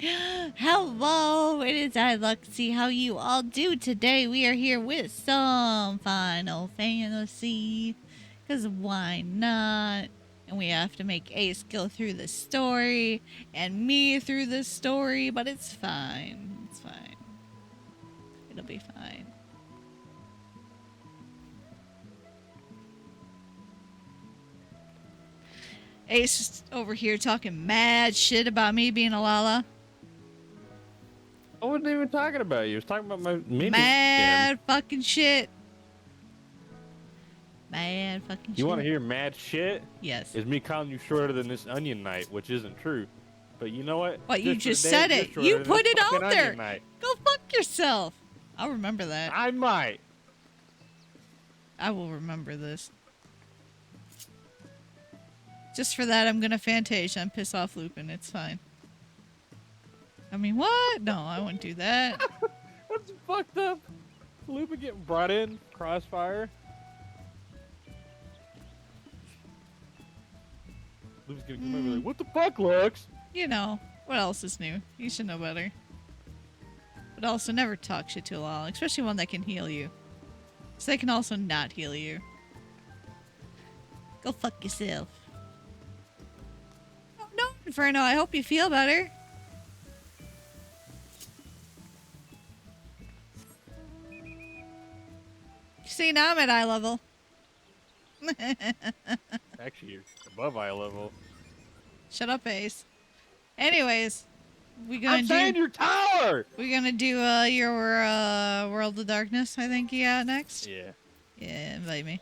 Hello, it is I, Luxy. How you all do today? We are here with some Final Fantasy. Because why not? And we have to make Ace go through the story and me through the story, but it's fine. It's fine. It'll be fine. Ace is over here talking mad shit about me being a Lala. I wasn't even talking about you. I was talking about my mini. Mad fucking shit. Mad fucking shit. You want to hear mad shit? Yes. Is me calling you shorter than this onion knight, which isn't true. But you know what? What, you just said it. You put it out there. Go fuck yourself. I'll remember that. I might. I will remember this. Just for that, I'm gonna Fantasia and piss off Lupin. It's fine. I mean, what? No, I wouldn't do that. That's fucked up. Lupin getting brought in. Crossfire. Lupin's gonna come over like, what the fuck, Lux? You know, what else is new? You should know better. But also, never talk shit to a Lala, especially one that can heal you. So they can also not heal you. Go fuck yourself. Oh, no, Inferno, I hope you feel better. See, now I'm at eye level. Actually, you're above eye level. Shut up, Ace. Anyways, I'm saying your tower! We're gonna do your World of Darkness, I think you got next. Yeah. Yeah, invite me.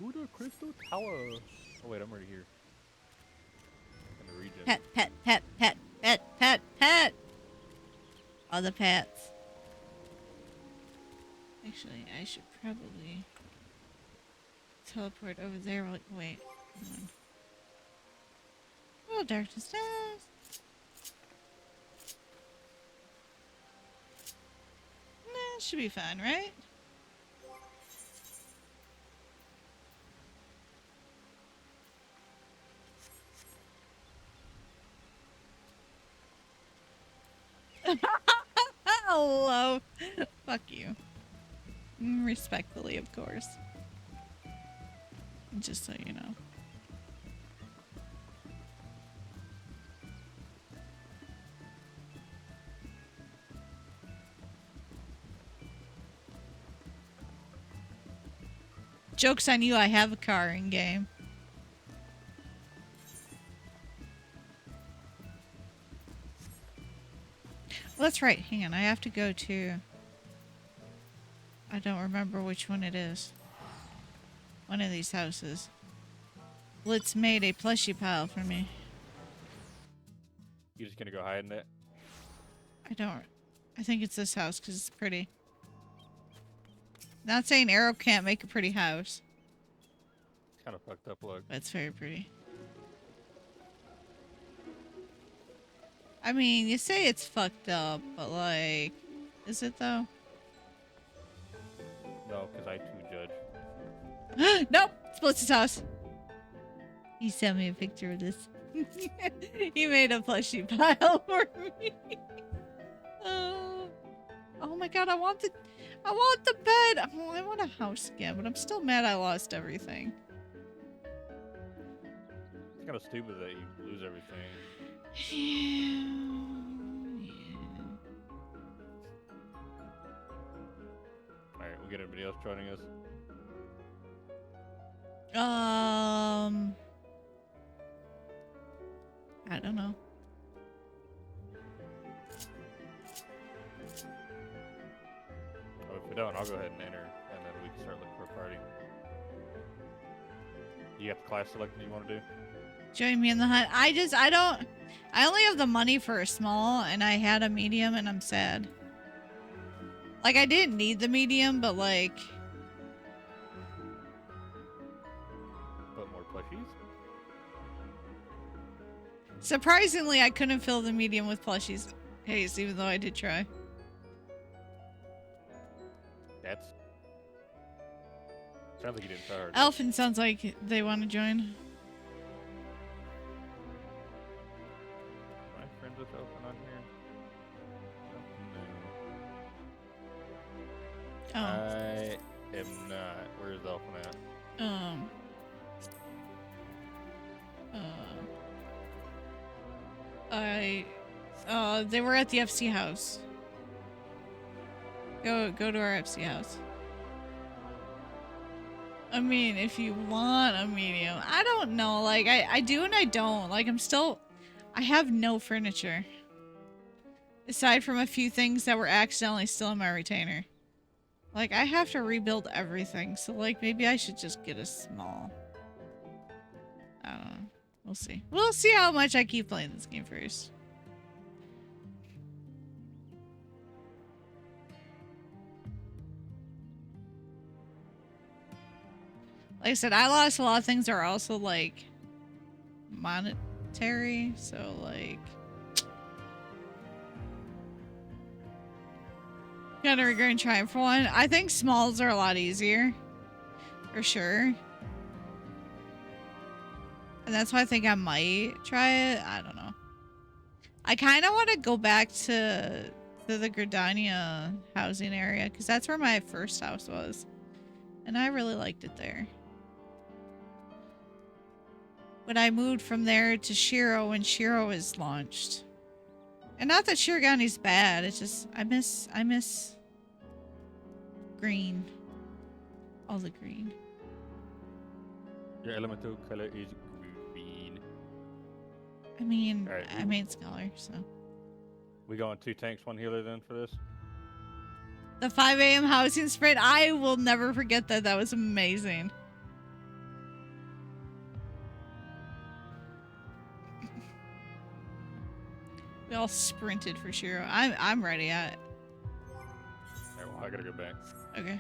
Huda Crystal Tower. Oh wait, I'm already here. In the region. Pet, pet, pet, pet, pet, pet, pet. All the pets. Actually, I should probably teleport over there. Wait, hold on. Oh, darkness does. Nah, should be fine, right? Hello. Fuck you. Respectfully, of course. Just so you know. Joke's on you, I have a car in game. Well, that's right. Hang on, I have to go to... I don't remember which one it is. One of these houses. Blitz made a plushie pile for me. You just gonna go hide in it? I think it's this house because it's pretty. Not saying Arrow can't make a pretty house. It's kind of fucked up look. But it's very pretty. I mean, you say it's fucked up, but like, is it though? No, because I too judge. Nope! It's Blitz's house. He sent me a picture of this. He made a plushie pile for me. Oh my god, I want the bed. Oh, I want a house again, but I'm still mad I lost everything. It's kind of stupid that you lose everything. Yeah. Alright, we'll get everybody else joining us. I don't know. Oh, if we don't, I'll go ahead and enter, and then we can start looking for a party. You got the class selected you want to do? Join me in the hunt. I only have the money for a small, and I had a medium, and I'm sad. Like, I didn't need the medium, but like... Put more plushies? Surprisingly, I couldn't fill the medium with plushies. Haze, even though I did try. That's Sounds like you didn't try hard enough. Elfin sounds like they want to join. Am I friends with Elfin on here? No. Oh. I am not. Where's Elfin at? They were at the FC house. Go to our FC house. I mean, if you want a medium. I don't know. Like, I do and I don't. Like, I have no furniture. Aside from a few things that were accidentally still in my retainer. Like, I have to rebuild everything. So, like, maybe I should just get a small. I don't know. We'll see. We'll see how much I keep playing this game first. Like I said, I lost a lot of things that are also, like, monetary. So, like... Kinda regretting trying for one. I think smalls are a lot easier. For sure. And that's why I think I might try it. I don't know. I kind of want to go back to the Gridania housing area. Because that's where my first house was. And I really liked it there. But I moved from there to Shiro when Shiro was launched. And not that Shiragani's bad. It's just, I miss green. All the green. Your elemental color is green. I mean, Right. I made Scholar, so. We going 2 tanks, 1 healer then for this? The 5 a.m. housing sprint, I will never forget that. That was amazing. We all sprinted for Shiro. I'm ready. Alright, well, I gotta go back. Okay.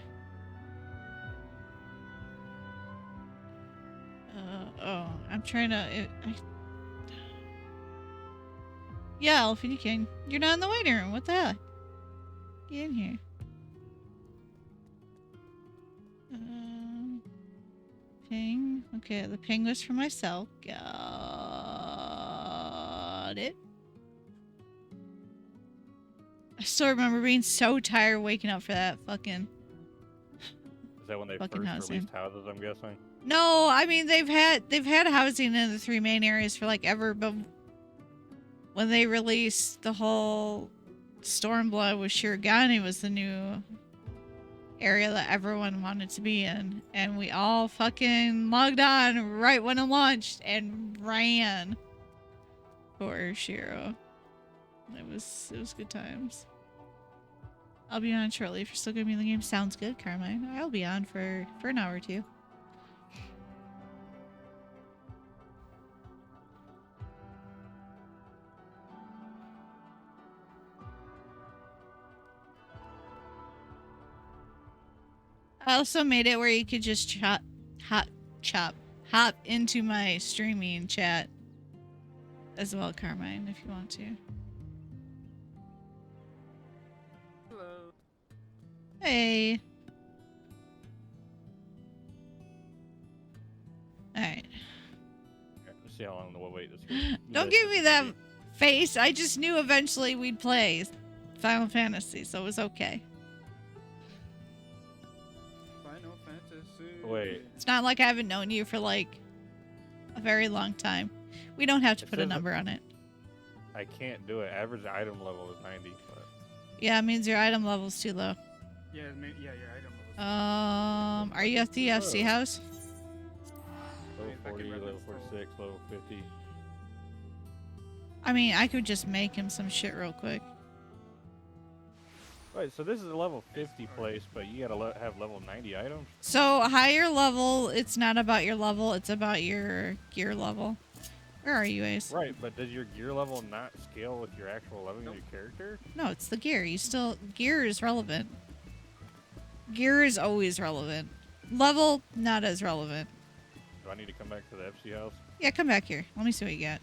Oh, I'm trying to... Yeah, Elfie, you can. You're not in the waiting room. What the heck? Get in here. Ping. Okay, the ping was for myself. Got it. I still remember being so tired waking up for that fucking... Is that when they first housing. released houses, I'm guessing? No, I mean they've had housing in the 3 main areas for like ever, but when they released the whole Stormblood with Shirogane was the new area that everyone wanted to be in, and we all fucking logged on right when it launched and ran for Shiro. It was good times. I'll be on shortly if you're still gonna be in the game. Sounds good, Carmine. I'll be on for an hour or two. I also made it where you could just hop into my streaming chat as well, Carmine, if you want to. Hello. Hey. Alright. Let's see how long we'll wait. This Don't give me that face. I just knew eventually we'd play Final Fantasy, so it was okay. Final Fantasy. Wait. It's not like I haven't known you for like a very long time. We don't have to It put a says number on it. I can't do it. Average item level is 90. But... Yeah, it means your item level's too low. Yeah, your item level. Are you at the FC house? Level if I 40, can run level this full. 46, level 50. I mean, I could just make him some shit real quick. Wait, so this is a level 50 place, but you gotta have level 90 items? So, higher level, it's not about your level, it's about your gear level. Where are you, Ace? Right, but does your gear level not scale with your actual level of your character? No, it's the gear. Gear is relevant. Gear is always relevant. Level, not as relevant. Do I need to come back to the FC house? Yeah, come back here. Let me see what you got.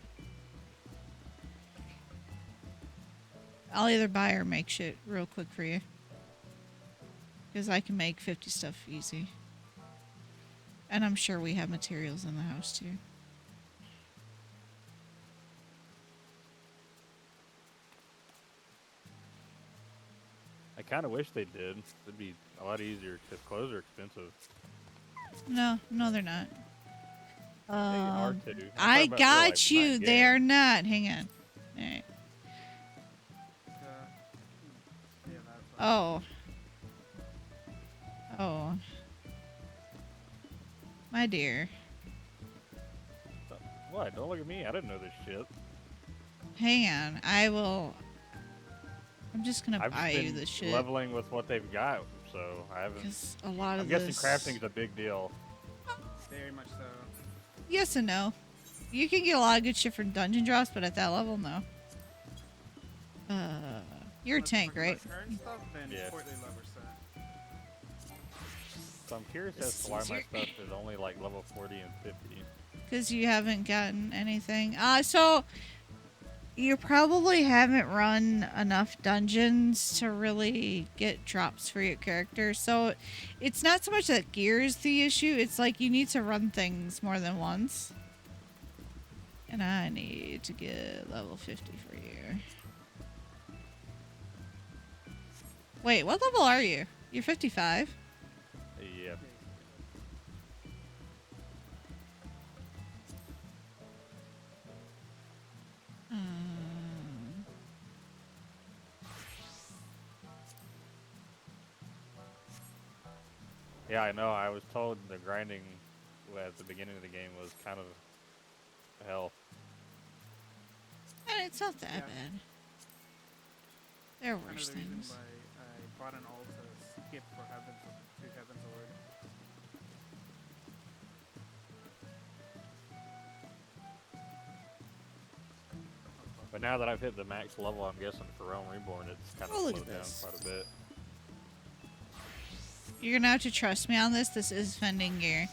I'll either buy or make shit real quick for you. Because I can make 50 stuff easy. And I'm sure we have materials in the house too. I kind of wish they did. It'd be a lot easier because clothes are expensive. No, they're not. They are too. I'm I talking about real life, got not you. in They game. are not. Hang on. All right. Yeah, that's what Oh. Oh. My dear. What? Don't look at me. I didn't know this shit. Hang on. I'm just gonna I've buy just you been this shit. leveling with what they've got, so I haven't. Because a lot I'm of guessing this... crafting's a big deal. very much so. Yes and no. You can get a lot of good shit from dungeon drops, but at that level, no. You're a Unless tank, we're right? talking about current stuff, then Yeah. Portly Lover set. So I'm curious This as to why is my your- stuff is only like level 40 and 50. Because you haven't gotten anything. So you probably haven't run enough dungeons to really get drops for your character. So it's not so much that gear is the issue. It's like you need to run things more than once. And I need to get level 50 for you. Wait, what level are you? You're 55? Yeah. Yeah, I know. I was told the grinding at the beginning of the game was kind of hell. And it's not that Yeah. bad. There are Kind worse of the reason things. why I bought an ult to skip for Heaven's Word. But now that I've hit the max level, I'm guessing for Realm Reborn, it's kind of Oh, look slowed at down this. quite a bit. You're gonna have to trust me on this. This is fending gear.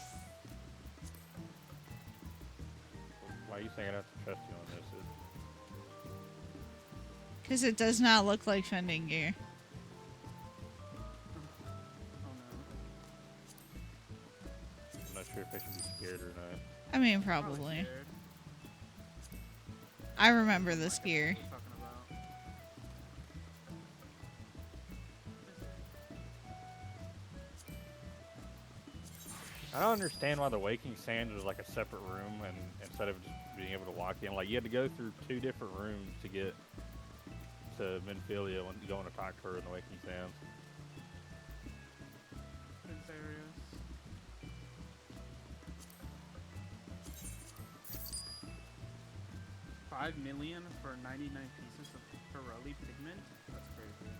Why are you saying I have to trust you on this? Because it does not look like fending gear. Oh no. I'm not sure if I should be scared or not. I mean, probably. Scared. I remember this gear. What we're talking about. I don't understand why the Waking Sands was like a separate room, and instead of just being able to walk in, like you had to go through 2 different rooms to get to Minfilia when you go to talk to her in the Waking Sands. Prince areas. $5 million for 99 pieces of Pirelli pigment? That's crazy.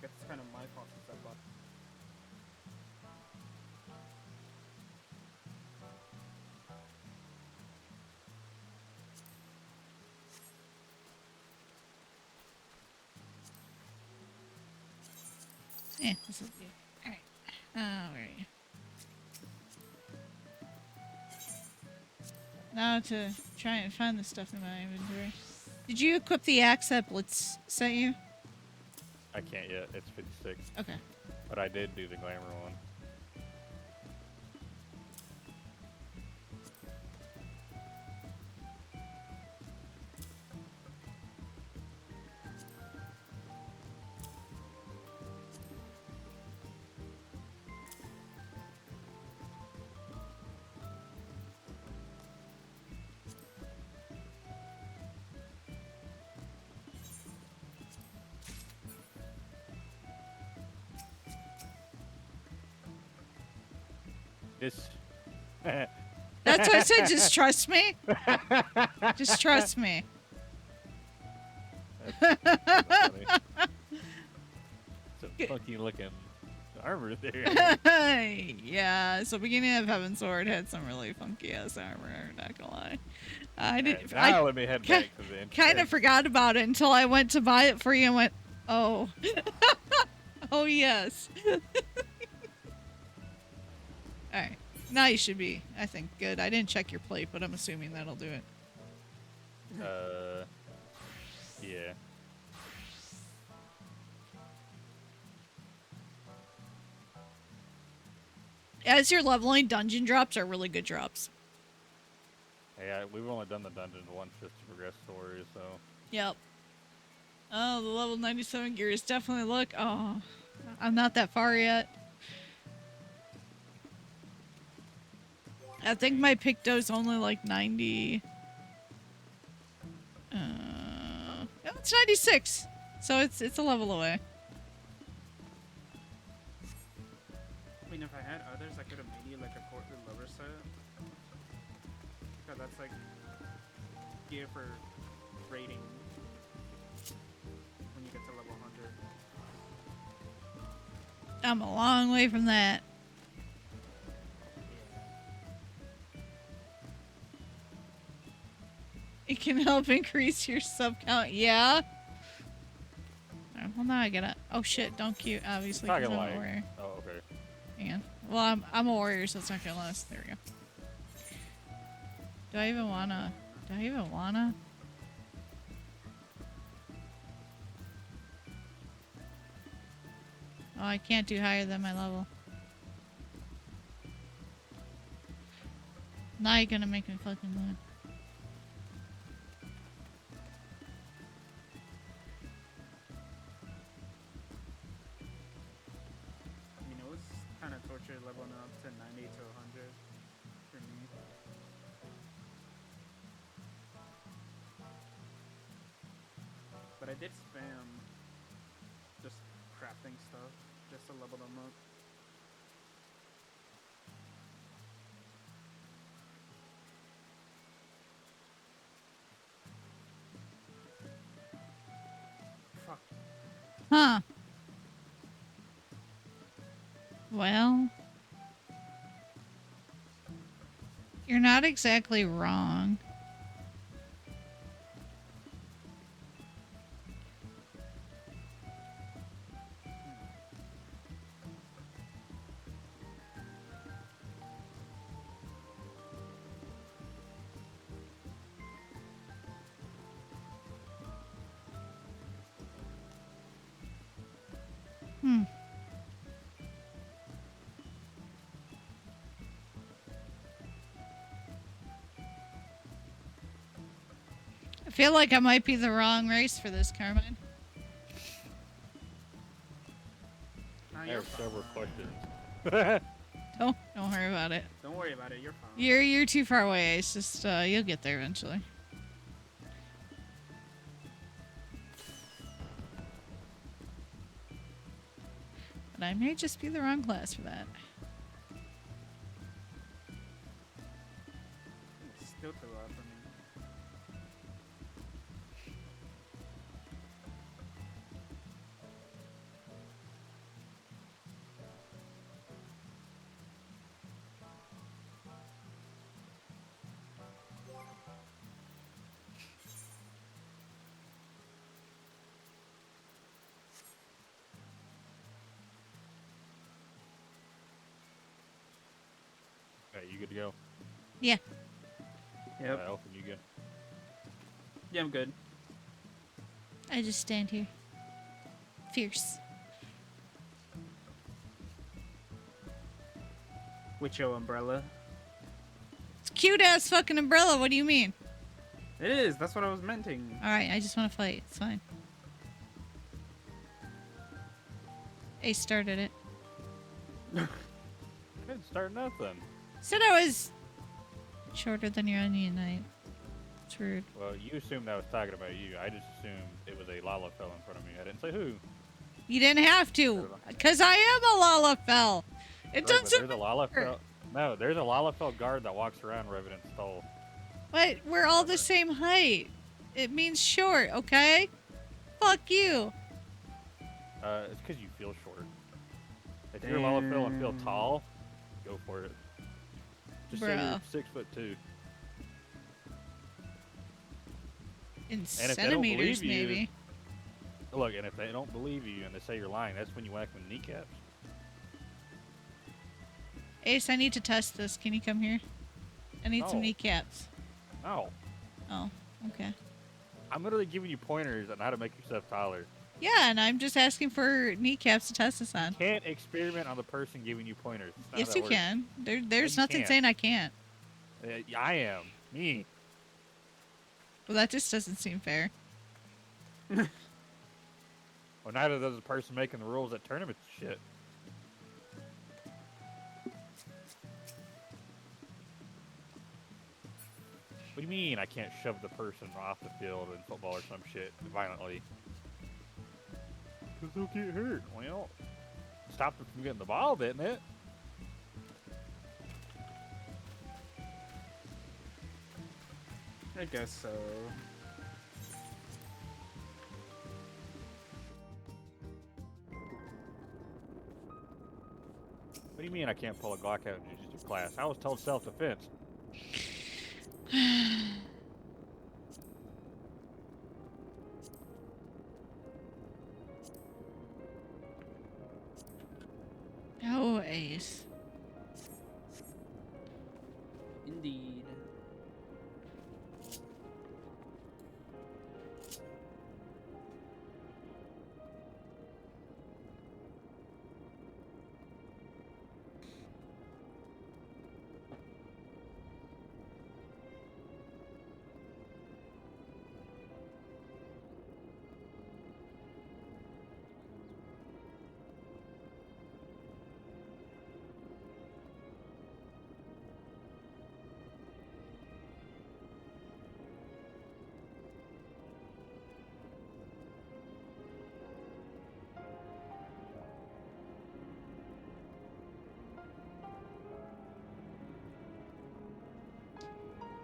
That's kind of my fault since I bought. Yeah, this is good. Alright. Where are you? Now to try and find the stuff in my inventory. Did you equip the axe that Blitz sent you? I can't yet. It's 56. Okay. But I did do the glamour one. This. That's what I said. Just trust me. Just trust me. That's funny. It's a funky looking armor there. Yeah, so beginning of Heaven's Sword had some really funky ass armor, not gonna lie. I didn't. Now let me head back to the Kind of forgot about it until I went to buy it for you and went, oh. Oh, yes. Alright. Now you should be, I think, good. I didn't check your plate, but I'm assuming that'll do it. Yeah. As you're leveling, dungeon drops are really good drops. Yeah, we've only done the dungeons once just to progress stories, so. Yep. Oh, the level 97 gear is definitely look. Oh, I'm not that far yet. I think my Picto's only like 90. No, it's 96. So it's a level away. I mean, if I had others, I could have made you like a courtly lover set. Because that's like gear for rating when you get to level 100. I'm a long way from that. It can help increase your sub count. Yeah. Alright, well, now I gotta. Oh shit! Don't cute. Obviously, Not 'cause I'm gonna a lie. warrior. Oh, okay. Hang on. Well, I'm a warrior, so it's not gonna last. There we go. Do I even wanna? Do I even wanna? Oh, I can't do higher than my level. Now you're gonna make me fucking mad. I mean, it was kind of torture leveling up to 90 to 100 for me. But I did spam just crafting stuff just to level them up. Fuck. Huh. Well, you're not exactly wrong. Hmm. I feel like I might be the wrong race for this, Carmine. Nah, I you're have fine. several questions. Don't worry about it. Don't worry about it. You're fine. You're too far away. It's just you'll get there eventually. But I may just be the wrong class for that. It's still too loud for me. Okay, you good to go? Yeah. Yep. Elfin, you good? Yeah, I'm good. I just stand here. Fierce. With your umbrella. It's cute ass fucking umbrella. What do you mean? It is. That's what I was menting. Alright, I just want to fight. It's fine. Ace started it. Didn't start nothing. Said I was shorter than your onion knight. It's rude. Well, you assumed I was talking about you. I just assumed it was a Lalafell in front of me. I didn't say who. You didn't have to, because I am a Lalafell. It Right, but doesn't there's a Lalafell. No, there's a Lalafell guard that walks around Revenant Stall. But we're all the same height. It means short, okay? Fuck you. It's because you feel short. If you're a Lalafell and feel tall, go for it. Just say you're 6'2". In if they don't centimeters, believe you- maybe. Look, and if they don't believe you and they say you're lying, that's when you whack them in the kneecaps. Ace, I need to test this. Can you come here? I need some No. kneecaps. No. Oh, okay. I'm literally giving you pointers on how to make yourself taller. Yeah, and I'm just asking for kneecaps to test this on. Can't experiment on the person giving you pointers. That's not how Yes, that you works. can. No, There's you nothing can't. saying I can't. I am. Me. Well, that just doesn't seem fair. Well, neither does the person making the rules at tournaments and shit. What do you mean I can't shove the person off the field in football or some shit violently? Because they'll get hurt. Well, stop them from getting the ball, didn't it? I guess so. What do you mean I can't pull a Glock out in jiu-jitsu class? I was told self-defense. Oh, Ace. Indeed.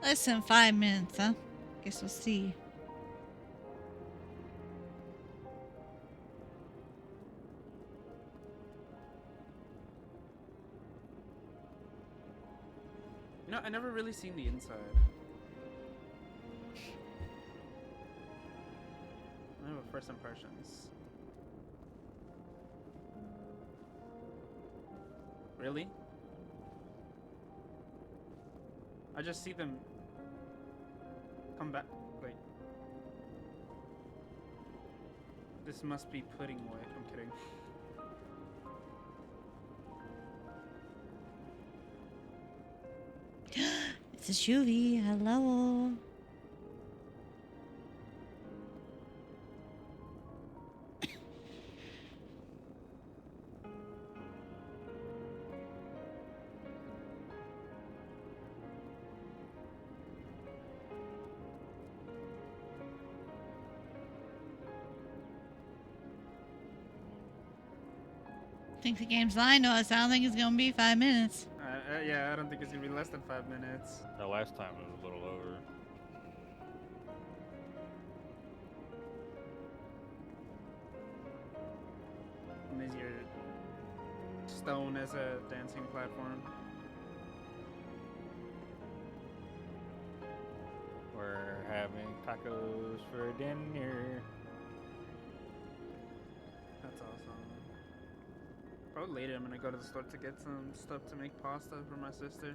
Less than 5 minutes, huh? Guess we'll see. You know, I never really seen the inside. I have first impressions. Really? I just see them come back. Like, this must be pudding white. I'm kidding. It's a Shuvie. Hello. Think the game's lying to us. I don't think it's gonna be 5 minutes. Yeah, I don't think it's gonna be less than 5 minutes. The last time it was a little over. And there's your stone as a dancing platform. We're having tacos for dinner. That's awesome. Probably later I'm gonna go to the store to get some stuff to make pasta for my sister.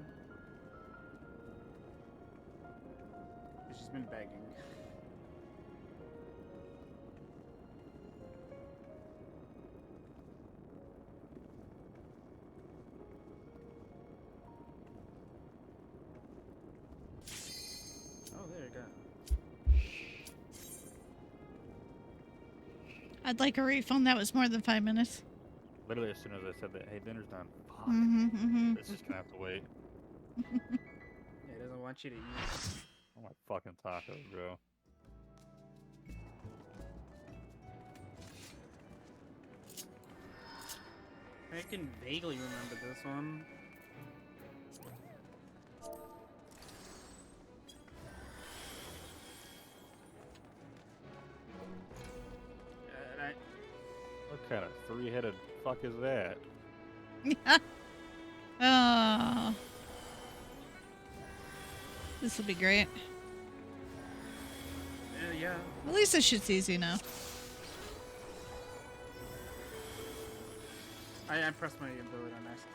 She's been begging. Oh, there you go. I'd like a refund. That was more than 5 minutes. Literally as soon as I said that, hey, dinner's done. Fuck. Mm-hmm. It's just gonna have to wait. Yeah, he doesn't want you to eat. Oh my fucking tacos, bro. I can vaguely remember this one. I, What kind of three-headed fuck is that? Oh. This will be great. yeah. At least this shit's easy now. I pressed my ability on next.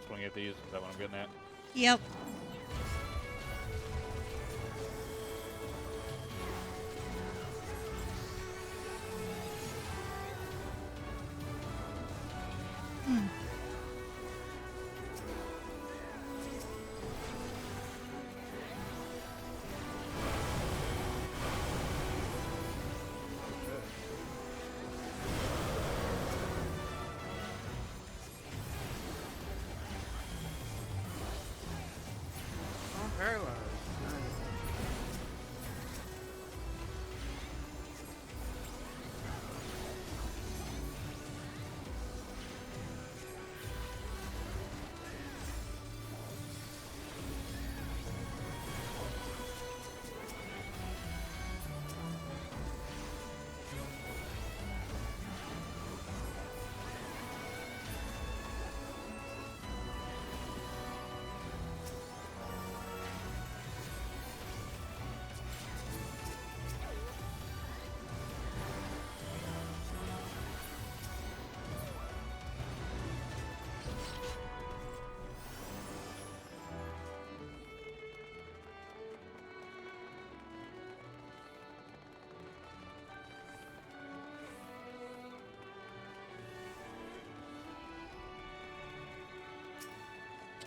Swing at these, is that what I'm getting at? Yep. Hmm. Oh, paralyzed. Nice.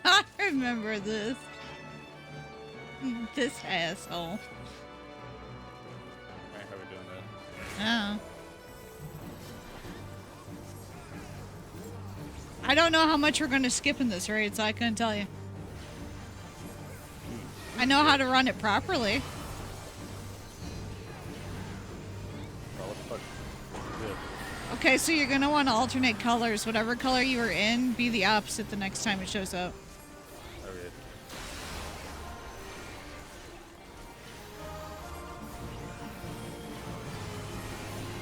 I remember this. This asshole. Alright, how we doing that? Oh. I don't know how much we're going to skip in this raid, so I couldn't tell you. I know how to run it properly. Well, let's fuck this. Okay, so you're going to want to alternate colors. Whatever color you were in, be the opposite the next time it shows up. Okay.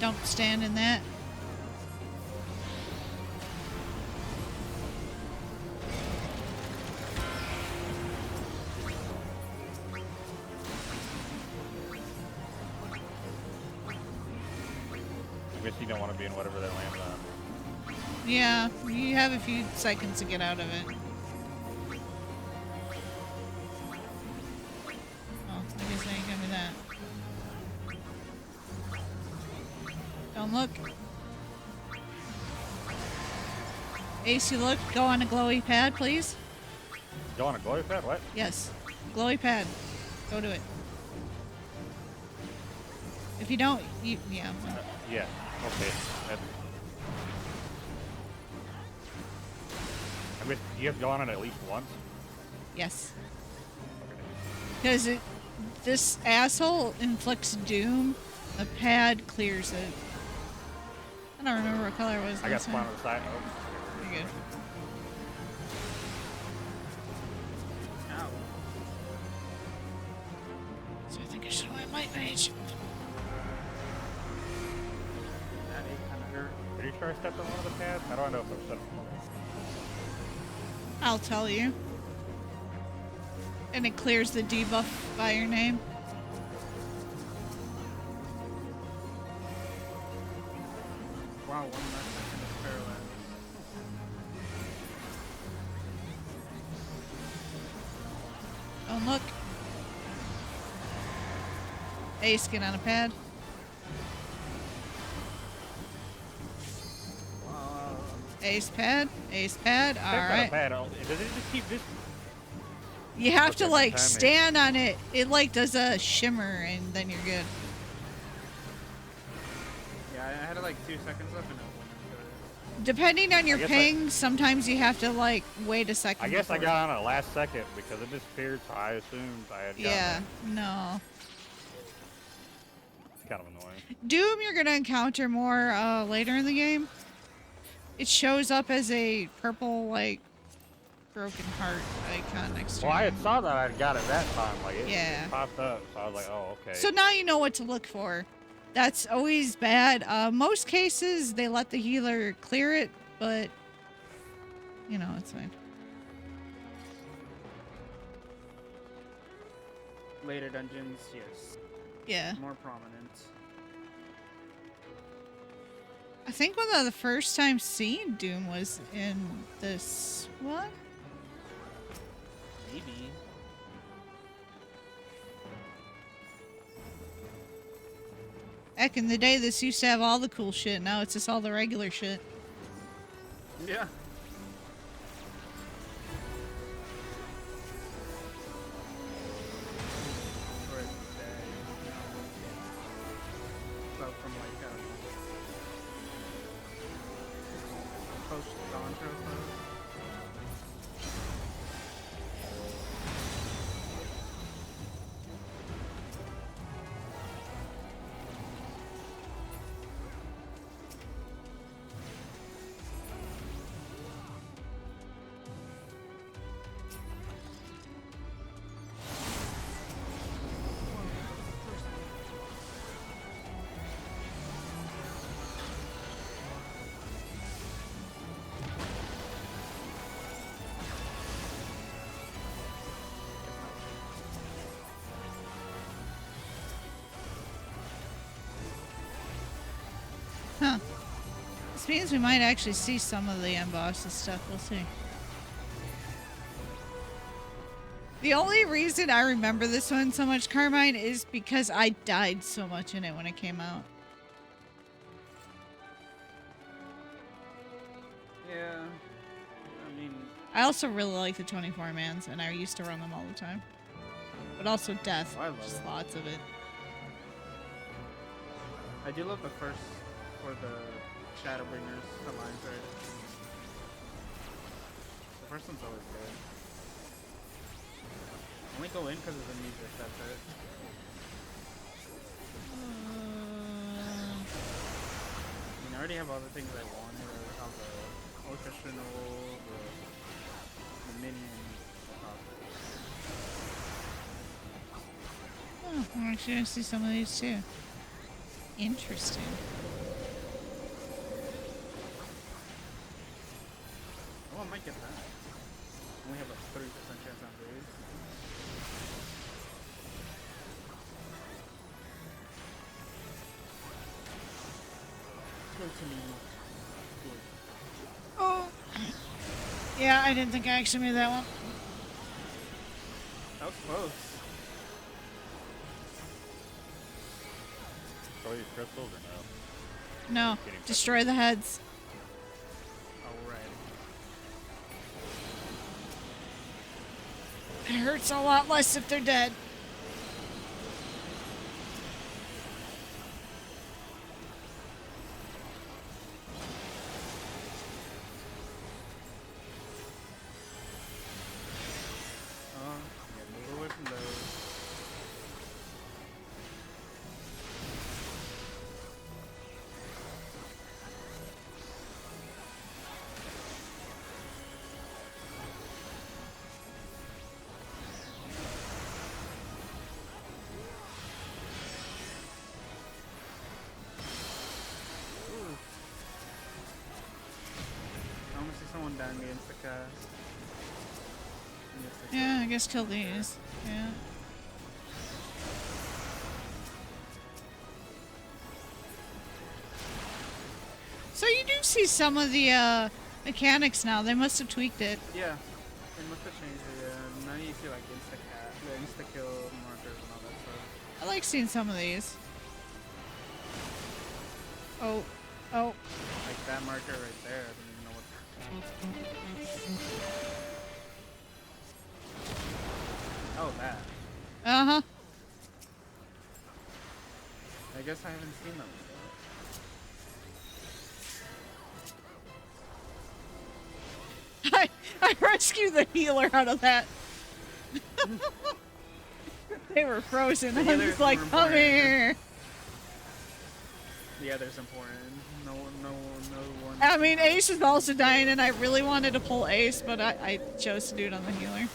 Don't stand in that. I guess you don't want to be in whatever that lands on. Yeah, you have a few seconds to get out of it. Oh, I guess I ain't gonna be that. Don't look. Ace, you look. Go on a glowy pad, please. Go on a glory pad? What? Yes. Glowy pad. Go to it. If you don't, you, yeah. Yeah. Okay. That's... I mean, you have to go on it at least once. Yes. Okay. Because this asshole inflicts doom. The pad clears it. I don't remember what color it was. I got last spawn time. on the side. Oh. You're good. Ow. So I think I should have light mage. That ate kind of hurt. Are you sure I stepped on one of the pads? How do I know if I'm stepping on it? I'll tell you. And it clears the debuff by your name. Wow, 1 less second is paralyzed. Don't look. Ace, get on a pad. Wow. Ace pad. Ace pad. Stepped on a Alright. pad. Oh, does it just keep this? You have to Okay, like timing. stand on it. It like does a shimmer and then you're good. Yeah, I had like 2 seconds left and it went into it. Depending on your guess ping, sometimes you have to like wait a second. I guess I before- got on it last second because it disappeared, so I assumed I had gotten Yeah, it. no. It's kind of annoying. Doom you're gonna encounter more later in the game. It shows up as a purple like broken heart icon next to Well, I it. had saw that I got it that time. Like it Yeah. popped up, so I was like, oh, okay. So now you know what to look for. That's always bad. Most cases they let the healer clear it, but you know it's fine. Later dungeons, yes. Yeah. More prominent. I think one of the first time seeing Doom was in this one. Maybe. Heck, in the day, this used to have all the cool shit. Now it's just all the regular shit. Yeah. Or it's dead. So from like post Dontra stuff. Huh. This means we might actually see some of the end bosses stuff. We'll see. The only reason I remember this one so much, Carmine, is because I died so much in it when it came out. Yeah. I mean, I also really like the 24-mans, and I used to run them all the time. But also Death. I love Just it. lots of it. I do love the first for the Shadowbringers Alliance, right? The first one's always good. Only go in because of the music, that's it. I mean, I already have all the things I wanted. I have the orchestra, the minions. Oh, I'm actually going to see some of these too. Interesting. Oh, I might get that. I only have a 30% chance on raid. Go to me. Oh. Yeah, I didn't think I actually made that one. That was close. Throw your crystals or no? No. Destroy the heads. Alright. It hurts a lot less if they're dead. Yeah, move away from those. I want to see someone down against the cast. Yeah, I guess kill these. Yeah. So you do see some of the mechanics now. They must have tweaked it. Yeah, they must have changed it. Yeah. Now you see like insta kill markers and all that stuff. I like seeing some of these. Oh. Oh. Like that marker right there. I don't even know what. Oh, that. Uh-huh. I guess I haven't seen them. I rescued the healer out of that. They were frozen. The I was healer's just like, more come important. here. The other's important. No one. I mean, Ace is also dying, and I really wanted to pull Ace, but I chose to do it on the healer.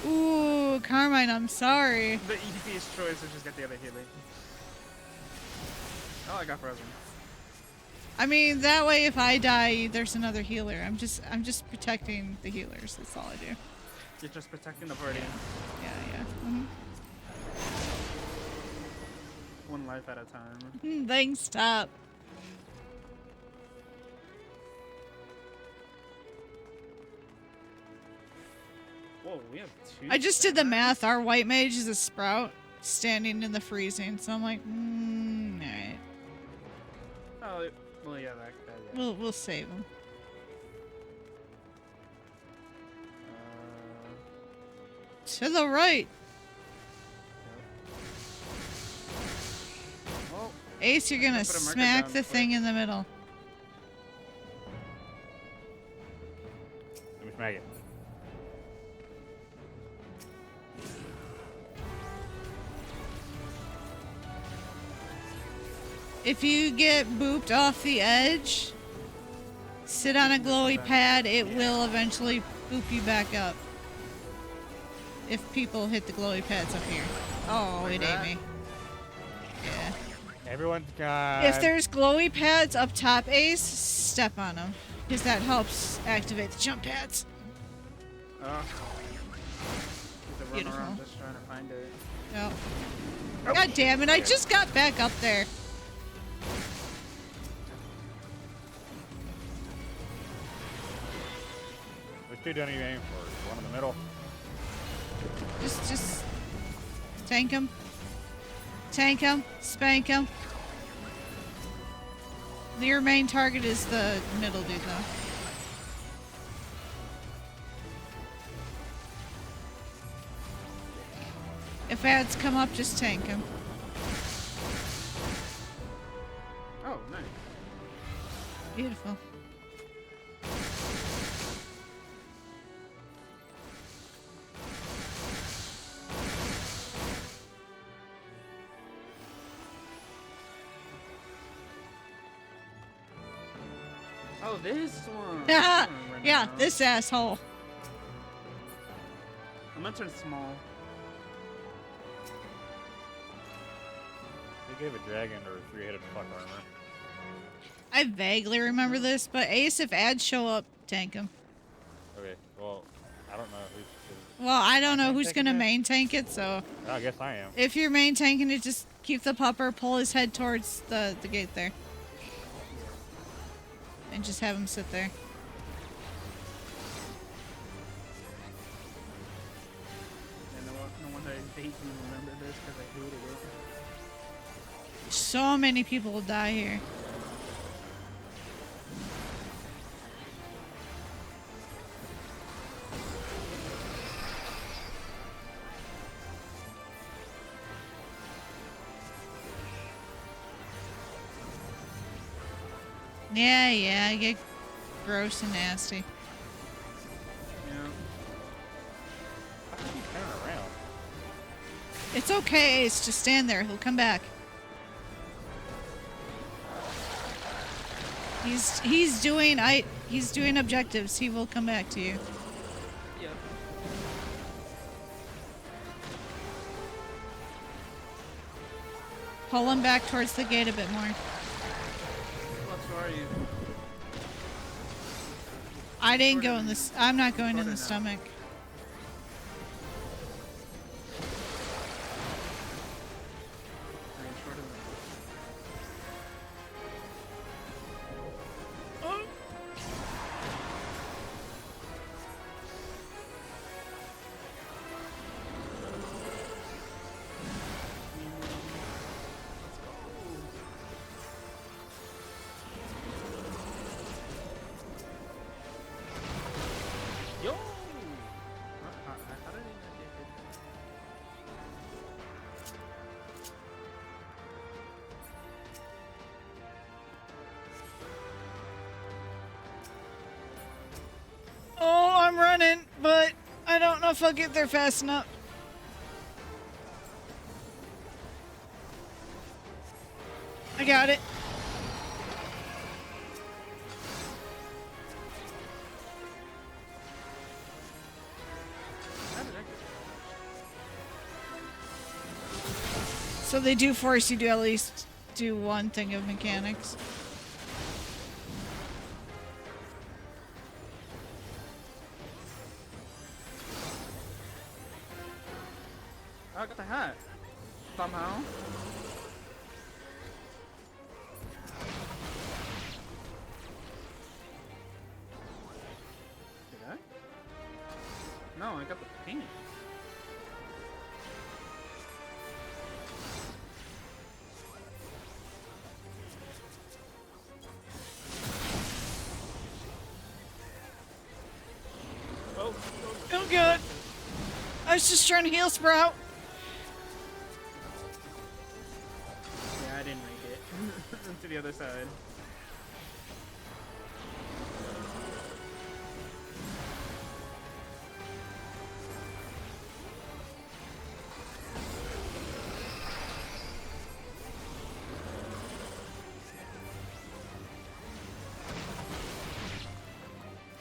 Ooh, Carmine, I'm sorry. The easiest choice is just get the other healer. Oh, I got frozen. I mean, that way if I die, there's another healer. I'm just protecting the healers. That's all I do. You're just protecting the party. Yeah. Mm-hmm. One life at a time. Thanks, stop. Oh, we have 2. I just did the samurais? math. Our white mage is a sprout standing in the freezing, so I'm like, alright. Oh, well, yeah, that yeah. We'll save him. To the right. Oh, Ace, you're gonna Put a marker smack down the quick. thing in the middle. Let me smack it. If you get booped off the edge, sit on a glowy pad, it will eventually boop you back up. If people hit the glowy pads up here. Oh, Like it that? ate me. Yeah. Everyone's gone. If there's glowy pads up top, Ace, step on them. Because that helps activate the jump pads. oh. Just run Beautiful. around just trying to find it. Oh. God damn it, I just got back up there. Which two don't you aim for? The one in the middle? Just tank him. Tank him. Spank him. Your main target is the middle dude, though. If ads come up, just tank him. Oh, nice. Beautiful. Oh, this one. Yeah, this asshole. I'm gonna turn small. They gave a dragon or a three-headed fuck armor. I vaguely remember this, but Ace, if ads show up, tank him. Okay, well, I don't know who's. Well, I don't know Main who's tanking gonna it? main tank it, so I guess I am. if you're main tanking it, just keep the pupper, pull his head towards the gate there. And just have him sit there. And no wonder I hate to remember this because I hated it. So many people will die here. Yeah, I get gross and nasty. Yeah. How can you turn around? It's okay, Ace, just stand there. He'll come back. He's doing objectives. He will come back to you. Yep. Pull him back towards the gate a bit more. Where are you? I didn't go in this. I'm not going in the Shorter now. stomach. Are you shorter than Yo! How did I not get hit? Oh, I'm running, but I don't know if I'll get there fast enough. I got it. How did I get So they do force you to at least do one thing of mechanics. Oh, I got the hat. Somehow. Did I? No, I got the. Dang it. Oh, Oh god. I was just trying to heal Sprout. yeah, I didn't make it to the other side.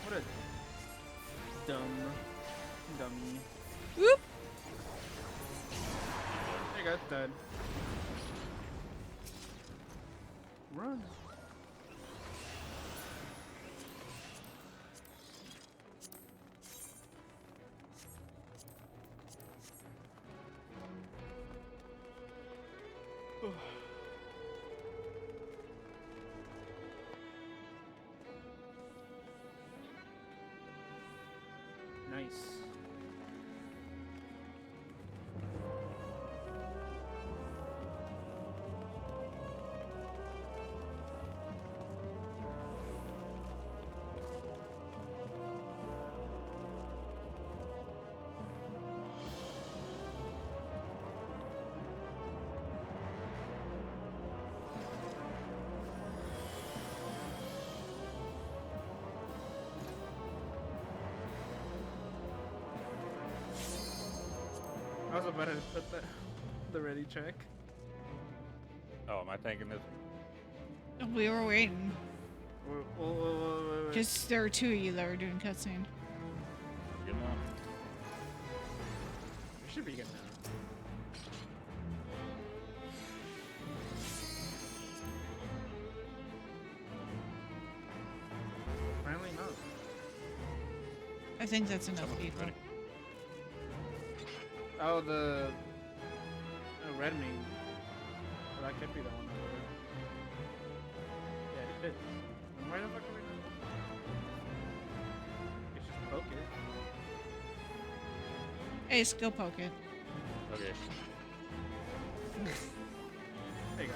What a dummy. Whoop. There you go, dead. Run. Nice. I was about to put the ready check. Oh, am I taking this? We were waiting. Wait. Because there were two of you that were doing cutscene. Good enough. We should be good now. Apparently not. I think that's enough people. Ready. Oh, the red meat. Well, that could be the one over there. Yeah, it fits. And why the fuck are we not? It's just poke it. Ace, go poke it. Okay. There you go.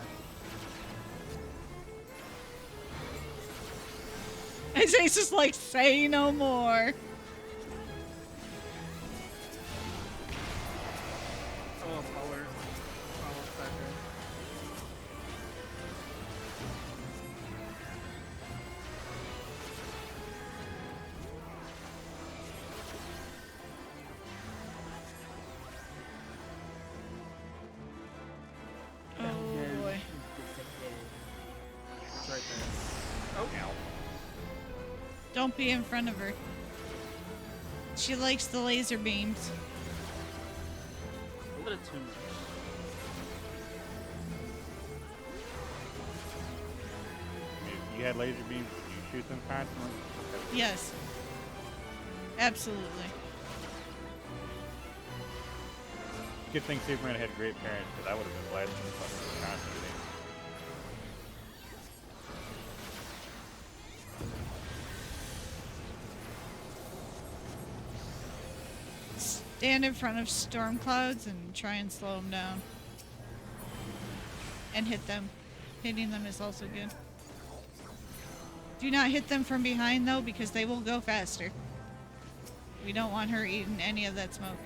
And Ace is like, say no more. Oh, power. Power stacker. Oh boy. It's right there. Oh, Ow. Don't be in front of her. She likes the laser beams. a little too much. You had laser beams. You shoot them constantly. Yes. Absolutely. Good thing Superman had great parents, because I would have been blasting this fucking constantly. Stand in front of storm clouds and try and slow them down. And hit them. Hitting them is also good. Do not hit them from behind though, because they will go faster. We don't want her eating any of that smoke.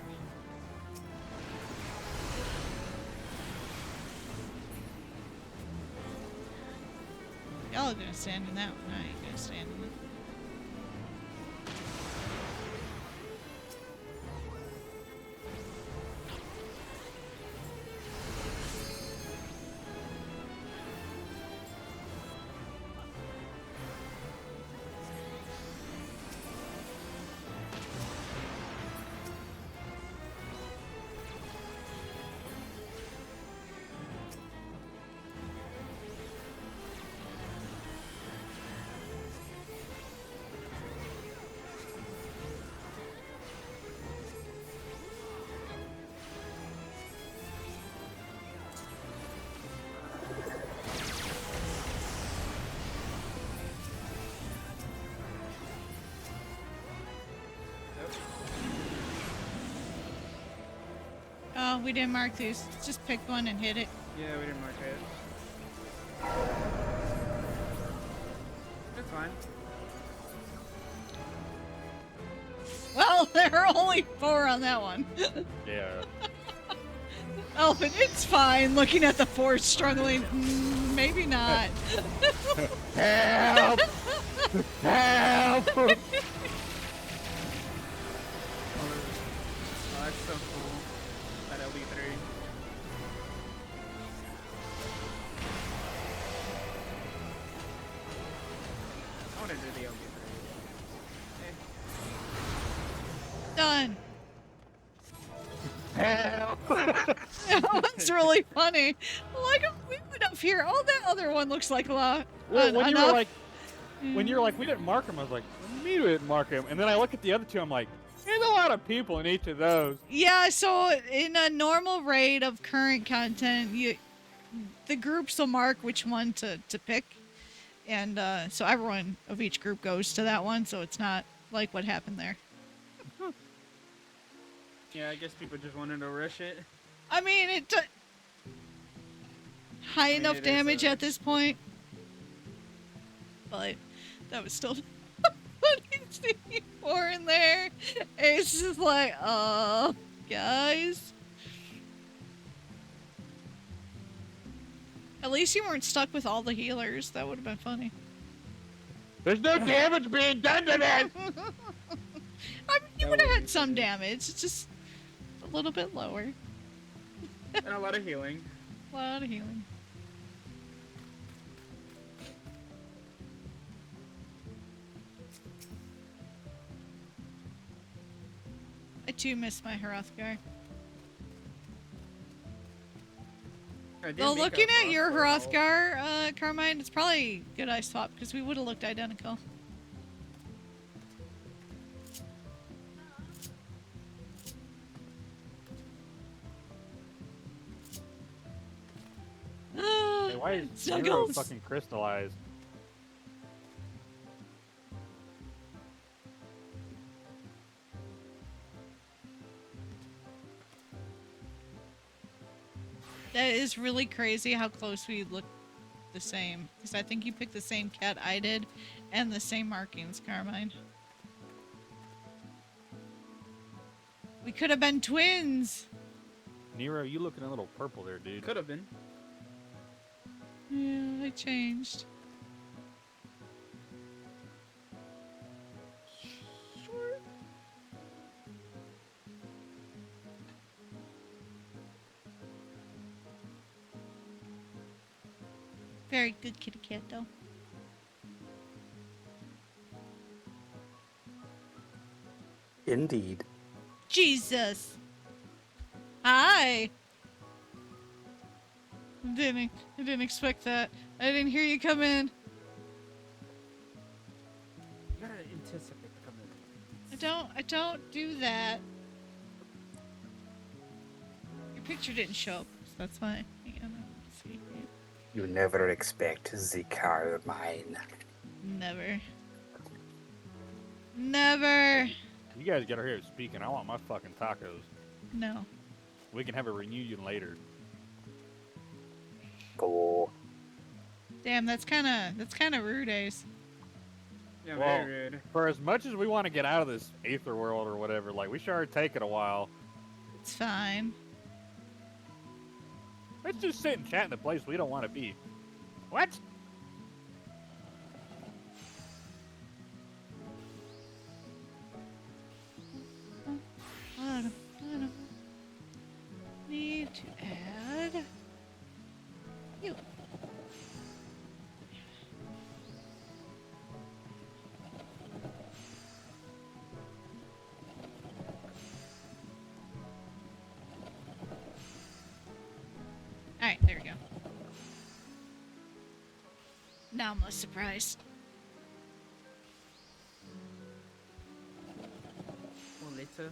Y'all are gonna stand in that one. I ain't gonna stand in it. we didn't mark these. Just pick one and hit it. Yeah, we didn't mark it. It's fine. Well, there are only 4 on that one. Yeah. Oh, but it's fine. Looking at the 4 struggling, maybe not. Help! Help! Oh, that's so cool. That LB3. I want to do the LB3. Done. Help! That one's really funny. Like, we went up here. Oh, that other one looks like a lot. Well, when you enough. were like, when you're like, we didn't mark him, I was like, what do you mean we didn't mark him? And then I look at the other two, I'm like, there's a lot of people in each of those. Yeah, so in a normal raid of current content, the groups will mark which one to pick. And so everyone of each group goes to that one, so it's not like what happened there. Yeah, I guess people just wanted to rush it. I mean, high enough it is, damage at this point. But that was still funny seeing 4 in there. It's just like, oh, guys. At least you weren't stuck with all the healers. That would have been funny. There's no damage being done to this! I mean, you That would have would had be some funny. damage. It's just a little bit lower. And a lot of healing. A lot of healing. I too miss my Hrothgar. I did Though make a looking at your Hrothgar Hrothgar, Carmine, it's probably good I swapped because we would have looked identical. Hey, why is Zero Snuggles. fucking crystallized? That is really crazy how close we look the same. Because I think you picked the same cat I did and the same markings, Carmine. We could have been twins. Nero, you looking a little purple there, dude. Could have been. Yeah, I changed. Very good kitty cat, though. Indeed. Jesus. Hi. I didn't expect that. I didn't hear you come in. You gotta anticipate coming. I don't do that. Your picture didn't show up, so that's why. Hang on, let's see. You never expect the Carmine. Never. Never. You guys get her here speaking. I want my fucking tacos. No. We can have a reunion later. Go. Damn, that's kind of rude, Ace. Yeah, Well, very rude. For as much as we want to get out of this aether world or whatever, like, we sure are taking a while. It's fine. Let's just sit and chat in the place we don't want to be. What? I don't need to add you. Alright, there we go. Now I'm less surprised. Well, later.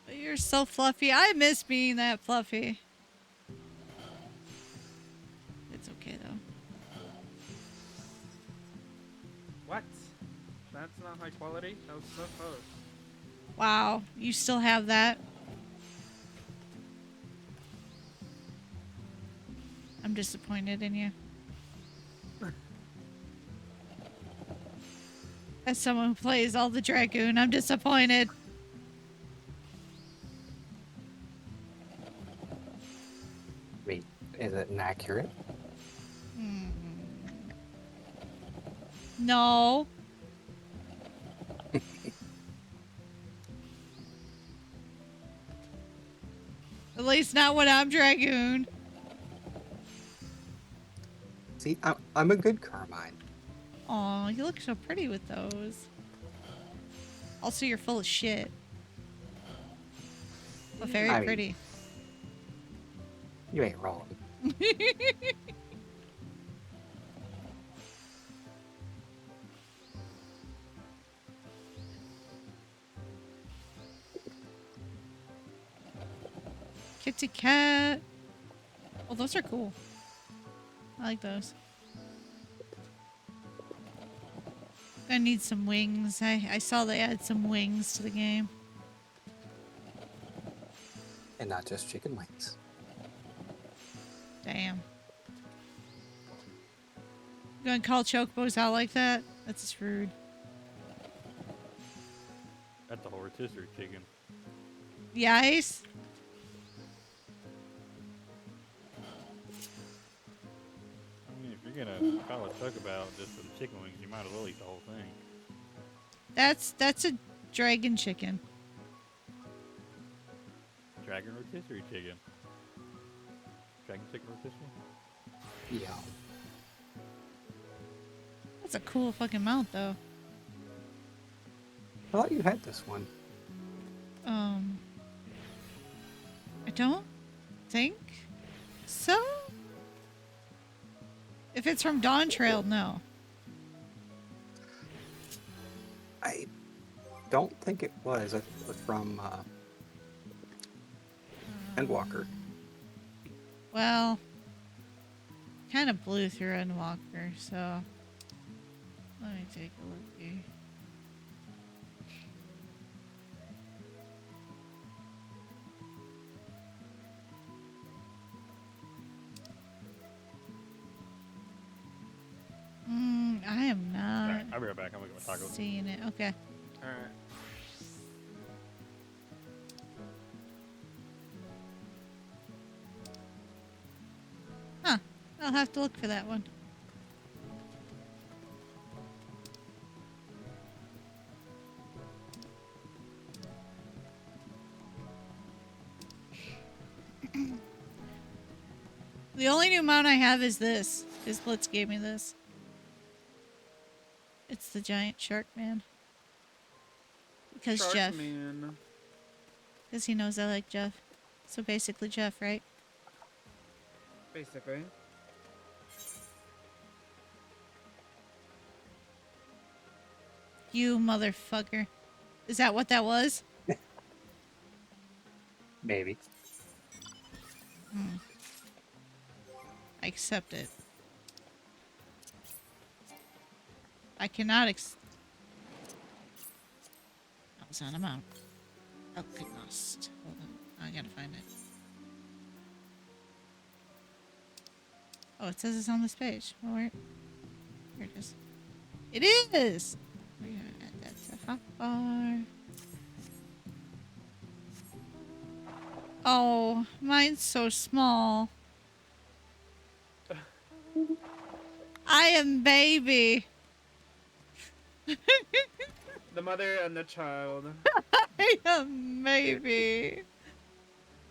But you're so fluffy. I miss being that fluffy. It's okay though. What? That's not high quality? That was so close. Wow, you still have that? I'm disappointed in you. As someone who plays all the Dragoon, I'm disappointed. Wait, is it inaccurate? No. At least not when I'm Dragoon. See, I'm a good Carmine. Aw, you look so pretty with those. Also, you're full of shit. But very I mean, pretty. You ain't wrong. Kitty cat. Oh, those are cool. I like those. I need some wings. I saw they add some wings to the game. And not just chicken wings. Damn. You gonna call chocobos out like that? That's just rude. That's a whole rotisserie chicken. Yes. I mean, if you're gonna call a chocobo just for the chicken wings, you might as well eat the whole thing. That's a dragon chicken. Dragon rotisserie chicken. Dragon chicken rotisserie? Yeah. That's a cool fucking mount, though. I thought you had this one. I don't think so. If it's from Dawn Trail, no. I don't think it was. It was from Endwalker. Well, kind of blew through Endwalker, so let me take a look here. I am not Alright, I'll be right back. I'm gonna get my tacos. seeing it. Okay. Alright. Huh. I'll have to look for that one. The only new mount I have is this. Because Blitz gave me this. It's the giant shark man. Because Shark Jeff. Man. Because he knows I like Jeff. So basically Jeff, right? Basically. You motherfucker. Is that what that was? Maybe. I accept it. I cannot That was on a mount. Oh, goodness. Hold on. I gotta find it. Oh, it says it's on this page. Oh, where? Here it is. It is! We're gonna add that to hotbar. Oh, mine's so small. I am baby. The mother and the child. I am baby.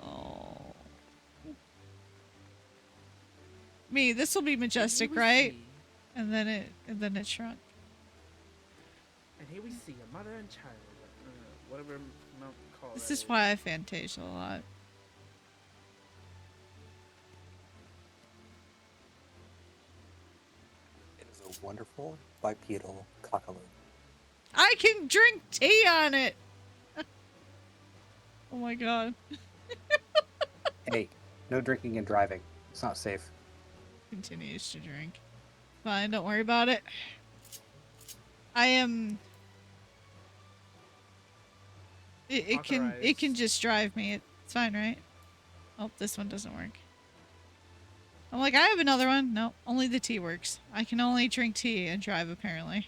Oh. Me, this will be majestic, And here we right? see- And then it shrunk. And here we see a mother and child. Whatever mount call This that is why I Fantasia a lot. It is a wonderful bipedal cockaloo. I can drink tea on it. Oh my god. Hey, no drinking and driving. It's not safe. Continues to drink. Fine, don't worry about it. I am. It can Authorized. just drive me. It's fine, right? Oh, this one doesn't work. I'm like, I have another one. No, only the tea works. I can only drink tea and drive, apparently.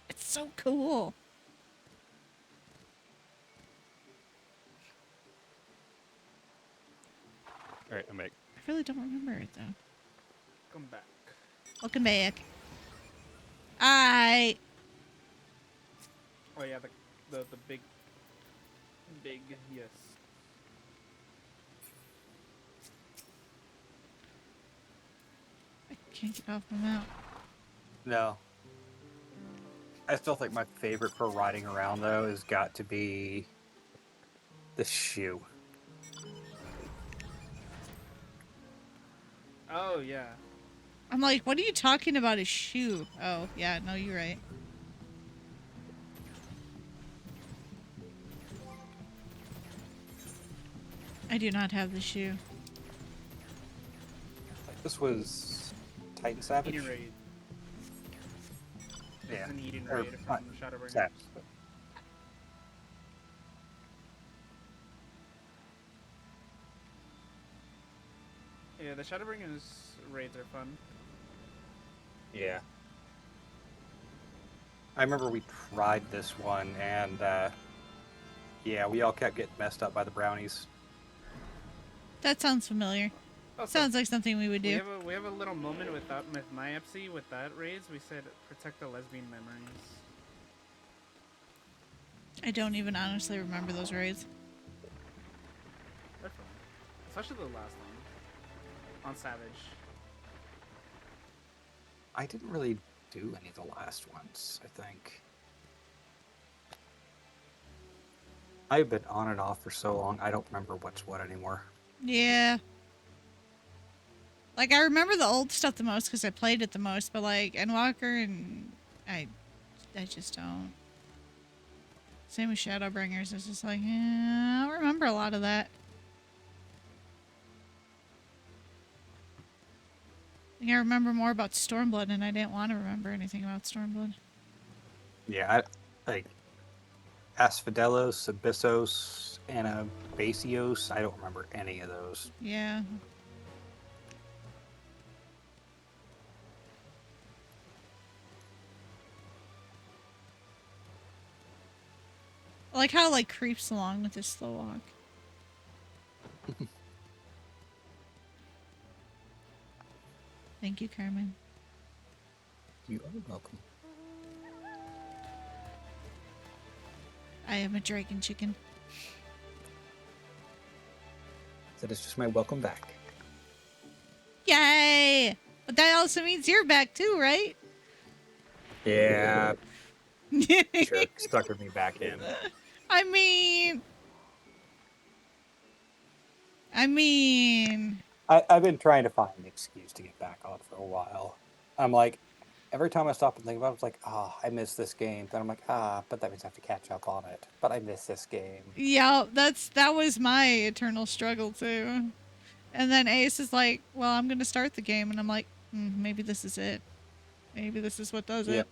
It's so cool. All right, I'm back. I really don't remember it, though. Come back. Welcome back. I Oh yeah, the big yes. can't get off my mount. No. I still think my favorite for riding around, though, has got to be the shoe. Oh yeah. I'm like, what are you talking about? A shoe? Oh, yeah, no, you're right. I do not have the shoe. This was Titan Savage? Eden Raid. Yeah. It's an Eden Or Raid not from Shadowbringers. Savage. Yeah, the Shadowbringers raids are fun. Yeah. I remember we tried this one, and yeah, we all kept getting messed up by the brownies. That sounds familiar. Oh, so Sounds like something we would do. we have a little moment with that with my FC with that raids. We said protect the lesbian memories. I don't even honestly remember those raids. They're fun, especially the last one on Savage. I didn't really do any of the last ones, I think. I've been on and off for so long, I don't remember what's what anymore. Yeah. Like, I remember the old stuff the most because I played it the most, but like, Endwalker and I just don't. Same with Shadowbringers. It's just like, I don't remember a lot of that. I think I remember more about Stormblood, and I didn't want to remember anything about Stormblood. Yeah, like Asphodelos, Abyssos, Anabasios, I don't remember any of those. Yeah. I like how it, like, creeps along with this slow walk. Thank you, Carmen. You are welcome. I am a dragon chicken. That is just my welcome back. Yay! But that also means you're back too, right? Yeah, sure. Suckered me back in. I mean... I've been trying to find an excuse to get back on for a while. I'm like, every time I stop and think about it, it's like, I miss this game. Then I'm like, but that means I have to catch up on it. But I miss this game. Yeah, that was my eternal struggle too. And then Ace is like, well, I'm going to start the game. And I'm like, maybe this is it. Maybe this is what does it.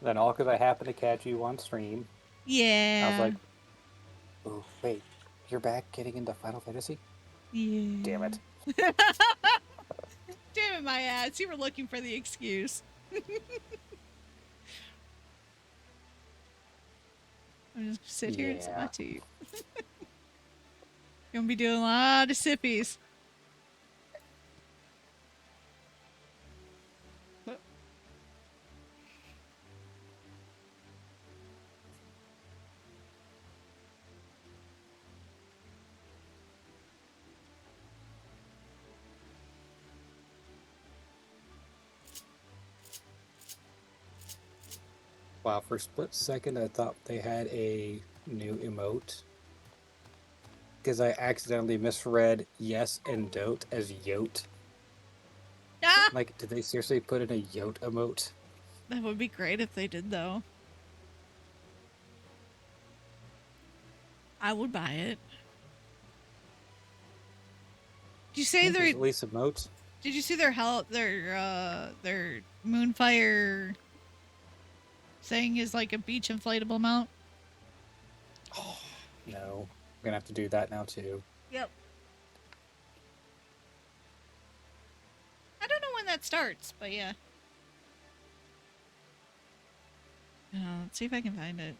Then all because I happened to catch you on stream. Yeah. I was like, oh, wait, you're back getting into Final Fantasy? Yeah. Damn it. Damn it, my ass. You were looking for the excuse. I'm just gonna sit here and sip my tea. Gonna be doing a lot of sippies. Wow, for a split second, I thought they had a new emote. Because I accidentally misread yes and dote as yote. Ah! Like, did they seriously put in a yote emote? That would be great if they did, though. I would buy it. Did you say There's they're... at least emotes. Did you see their Moonfire thing is like a beach inflatable mount? Oh, no. I'm gonna have to do that now too. Yep. I don't know when that starts, but yeah. Let's see if I can find it.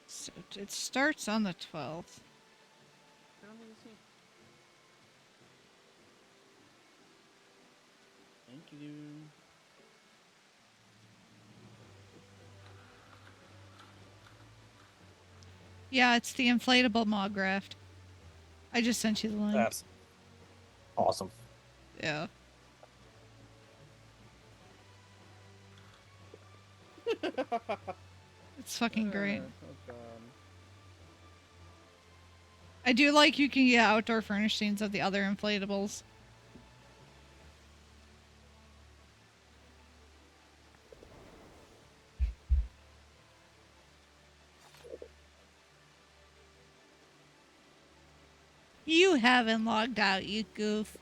So it starts on the 12th. I don't even see. Thank you. Yeah, it's the inflatable mog raft. I just sent you the link. That's awesome. Yeah. It's fucking great. Oh god. I do like you can get outdoor furnishings of the other inflatables. You haven't logged out, you goof.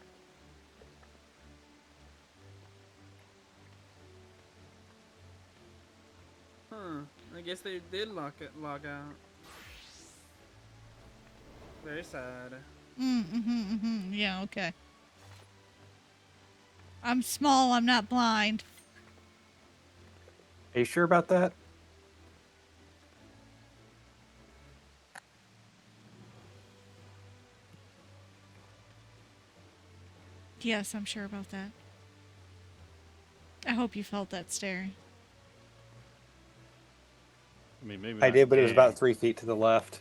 Huh. I guess they did log out. Very sad. Yeah, okay. I'm small, I'm not blind. Are you sure about that? Yes, I'm sure about that. I hope you felt that stare. I mean, maybe I not did, but it was gang. about 3 feet to the left.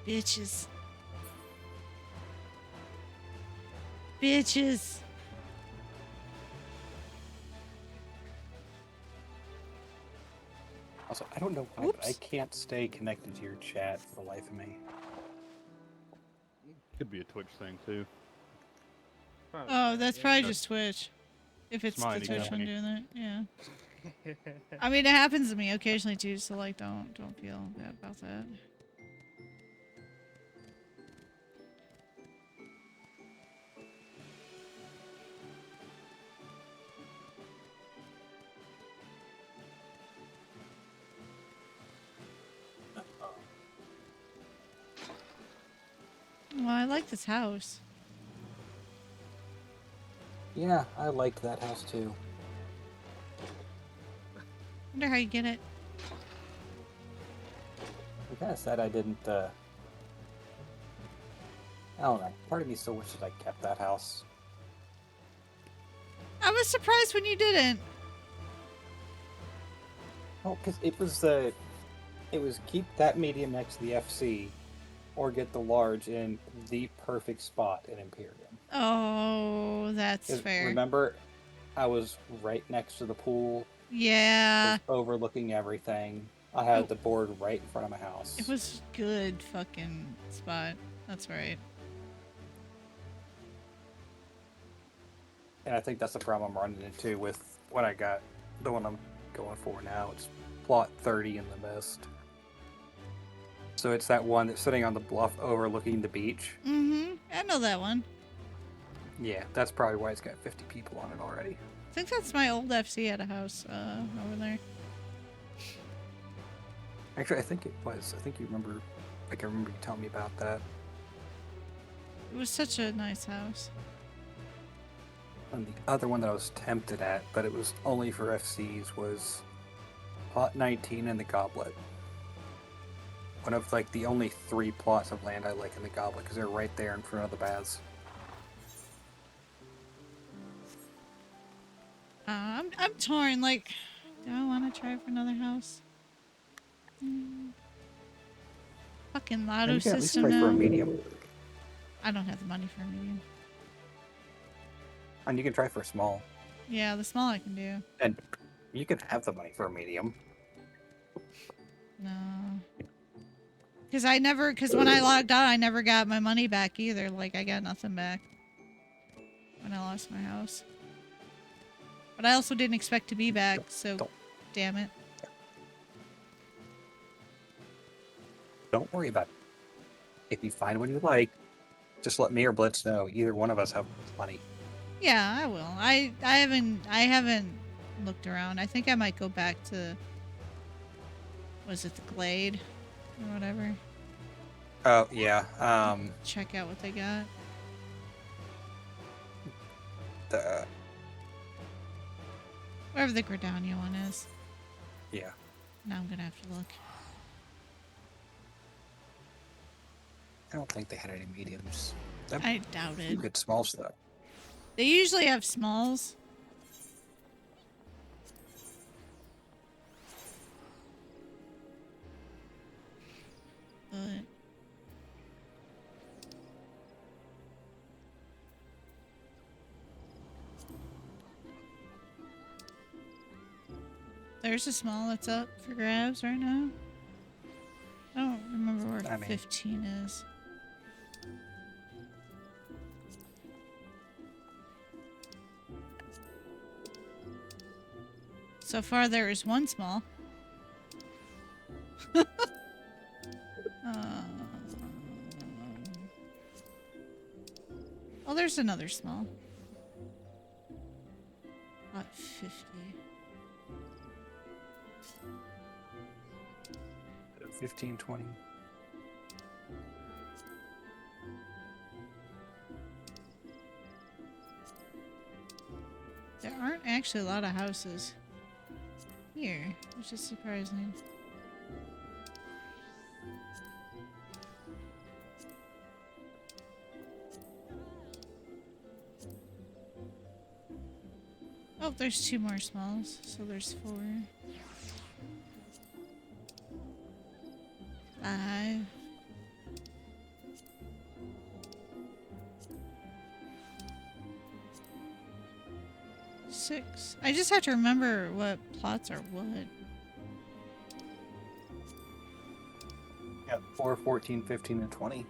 Bitches. Bitches. Also, I don't know why, but I can't stay connected to your chat for the life of me. Could be a Twitch thing too. Probably Oh, not, that's yeah. probably just Twitch. If it's the Smiley Twitch one company. doing that, yeah. I mean, it happens to me occasionally too, so like, don't feel bad about that. Well, I like this house. Yeah, I like that house too. Wonder how you get it. I'm kind of sad I didn't, I don't know. Part of me still wishes I kept that house. I was surprised when you didn't. Oh, because it was keep that medium next to the FC, or get the large in the perfect spot in Imperium. Oh, that's 'Cause fair. remember, I was right next to the pool. Yeah. Was overlooking everything. I had the board right in front of my house. It was good fucking spot. That's right. And I think that's the problem I'm running into with what I got. The one I'm going for now. It's plot 30 in the mist. So it's that one that's sitting on the bluff overlooking the beach. Mm-hmm. I know that one. Yeah, that's probably why it's got 50 people on it already. I think that's my old FC at a house over there. Actually, I think it was. I think you remember. Like, I remember you telling me about that. It was such a nice house. And the other one that I was tempted at, but it was only for FCs, was plot 19 in the Goblet. One of like the only 3 plots of land I like in the Goblet because they're right there in front of the baths. I'm torn. Like, do I want to try for another house? Fucking lotto You can at least system try now. for a medium. I don't have the money for a medium. And you can try for a small. Yeah, the small I can do. And you can have the money for a medium. No. Because when I logged out, I never got my money back either. Like, I got nothing back when I lost my house. But I also didn't expect to be back, so damn it. Don't worry about it. If you find what you like, just let me or Blitz know. Either one of us have money. Yeah, I will. I haven't looked around. I think I might go back to, was it the Glade or whatever? Oh yeah. Check out what they got. The Wherever the Gridania one is. yeah. Now I'm gonna have to look. I don't think they had any mediums. I doubt You it. get small stuff. They usually have smalls. But there's a small that's up for grabs right now. I don't remember where 15 is. So far, there is one small. Oh, there's another small. About 50. 15, 20. There aren't actually a lot of houses here, which is surprising. Oh, there's 2 more smalls, so there's 4. 5. 6. I just have to remember what plots are what. Yeah, 4, 14, 15, and 20.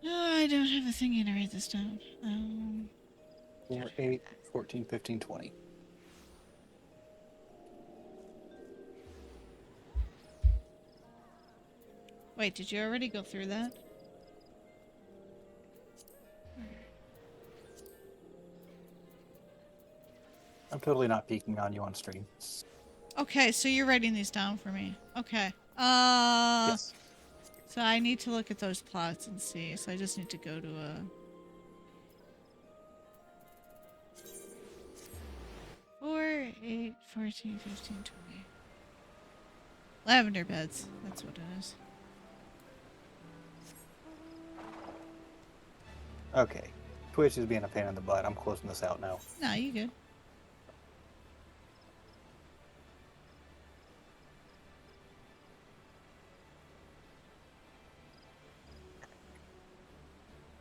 Oh, I don't have a thingy to write this down. 4, 8, 14, 15, 20. Wait, did you already go through that? I'm totally not peeking on you on stream. Okay, so you're writing these down for me. Okay. Yes. So I need to look at those plots and see. So I just need to go to a... 4, 8, 14, 15, 20. Lavender beds. That's what it is. Okay. Twitch is being a pain in the butt. I'm closing this out now. No, you good.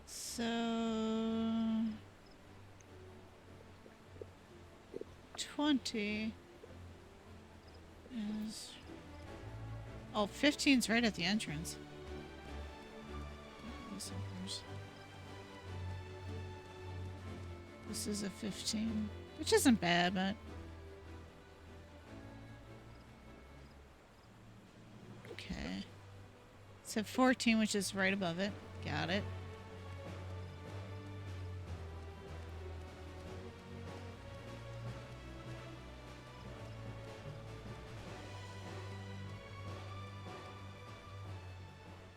So 20 is... Oh, 15's right at the entrance. This is a 15, which isn't bad, but... Okay. It's a 14, which is right above it. Got it.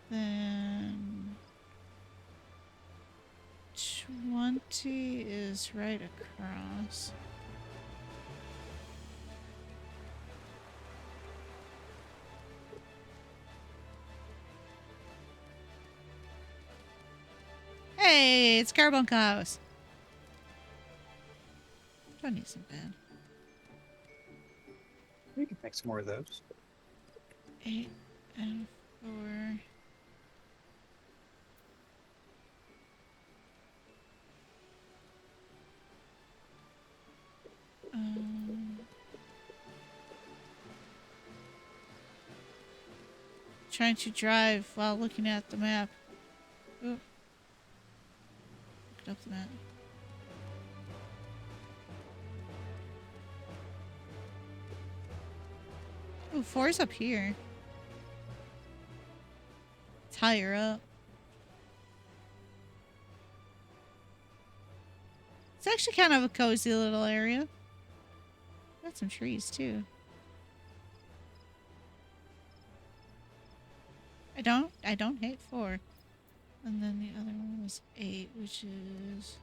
Then 20 is right across. Hey, it's Carbuncle House. 20 isn't bad. We can make some more of those. 8 and 4. trying to drive while looking at the map. Ooh. Look up the map. Ooh, 4's up here. It's higher up. It's actually kind of a cozy little area. Got some trees too. I don't hate 4. And then the other one was 8, which is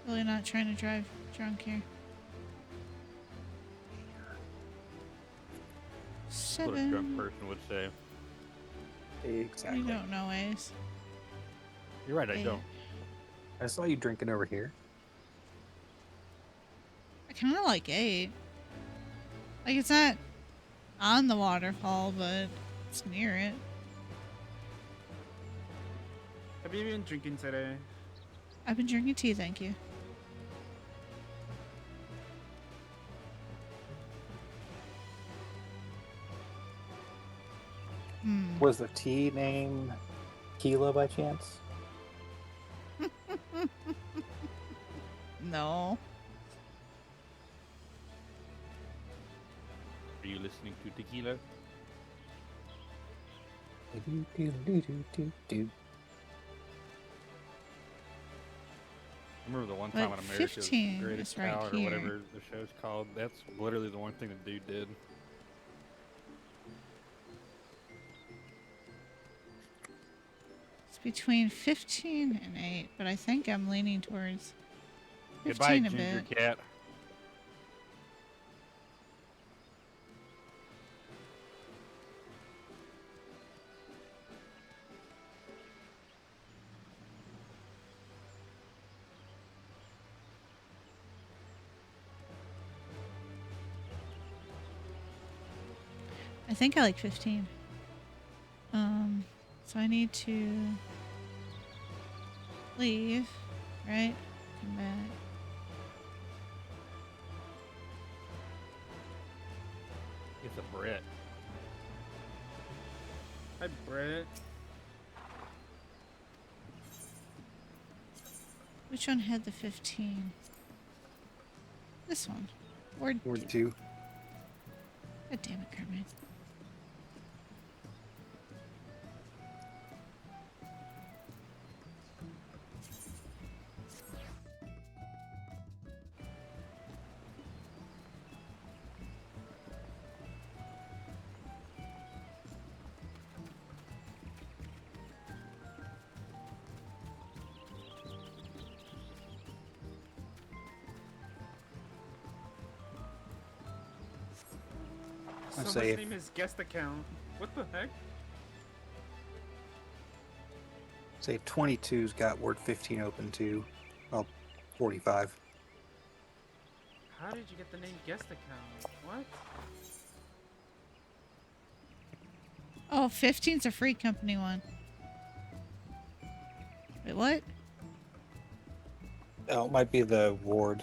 really not trying to drive drunk here. What a drunk 7. person would say. Exactly. You don't know, Ace. You're right, I 8. don't. I saw you drinking over here. I kind of like 8. Like, it's not on the waterfall, but it's near it. Have you been drinking today? I've been drinking tea, thank you. Was the tea name Tequila by chance? No. Are you listening to tequila? I remember the one time But on America's 15 Greatest is right Talent or here. whatever the show's called. That's literally the one thing the dude did. It's between 15 and 8, but I think I'm leaning towards 15 Goodbye, a Ginger bit. Cat. I think I like 15. So I need to leave, right? Come back. It's a Brit. Hi, Brett. Which one had the 15? This one. Ward Or 2. two. God damn it, Carmen. Someone's say if- name is guest account. What the heck? Say 22's got word 15 open too. Well, 45. How did you get the name guest account? What? Oh, 15's a free company one. Wait, what? Oh, it might be the ward.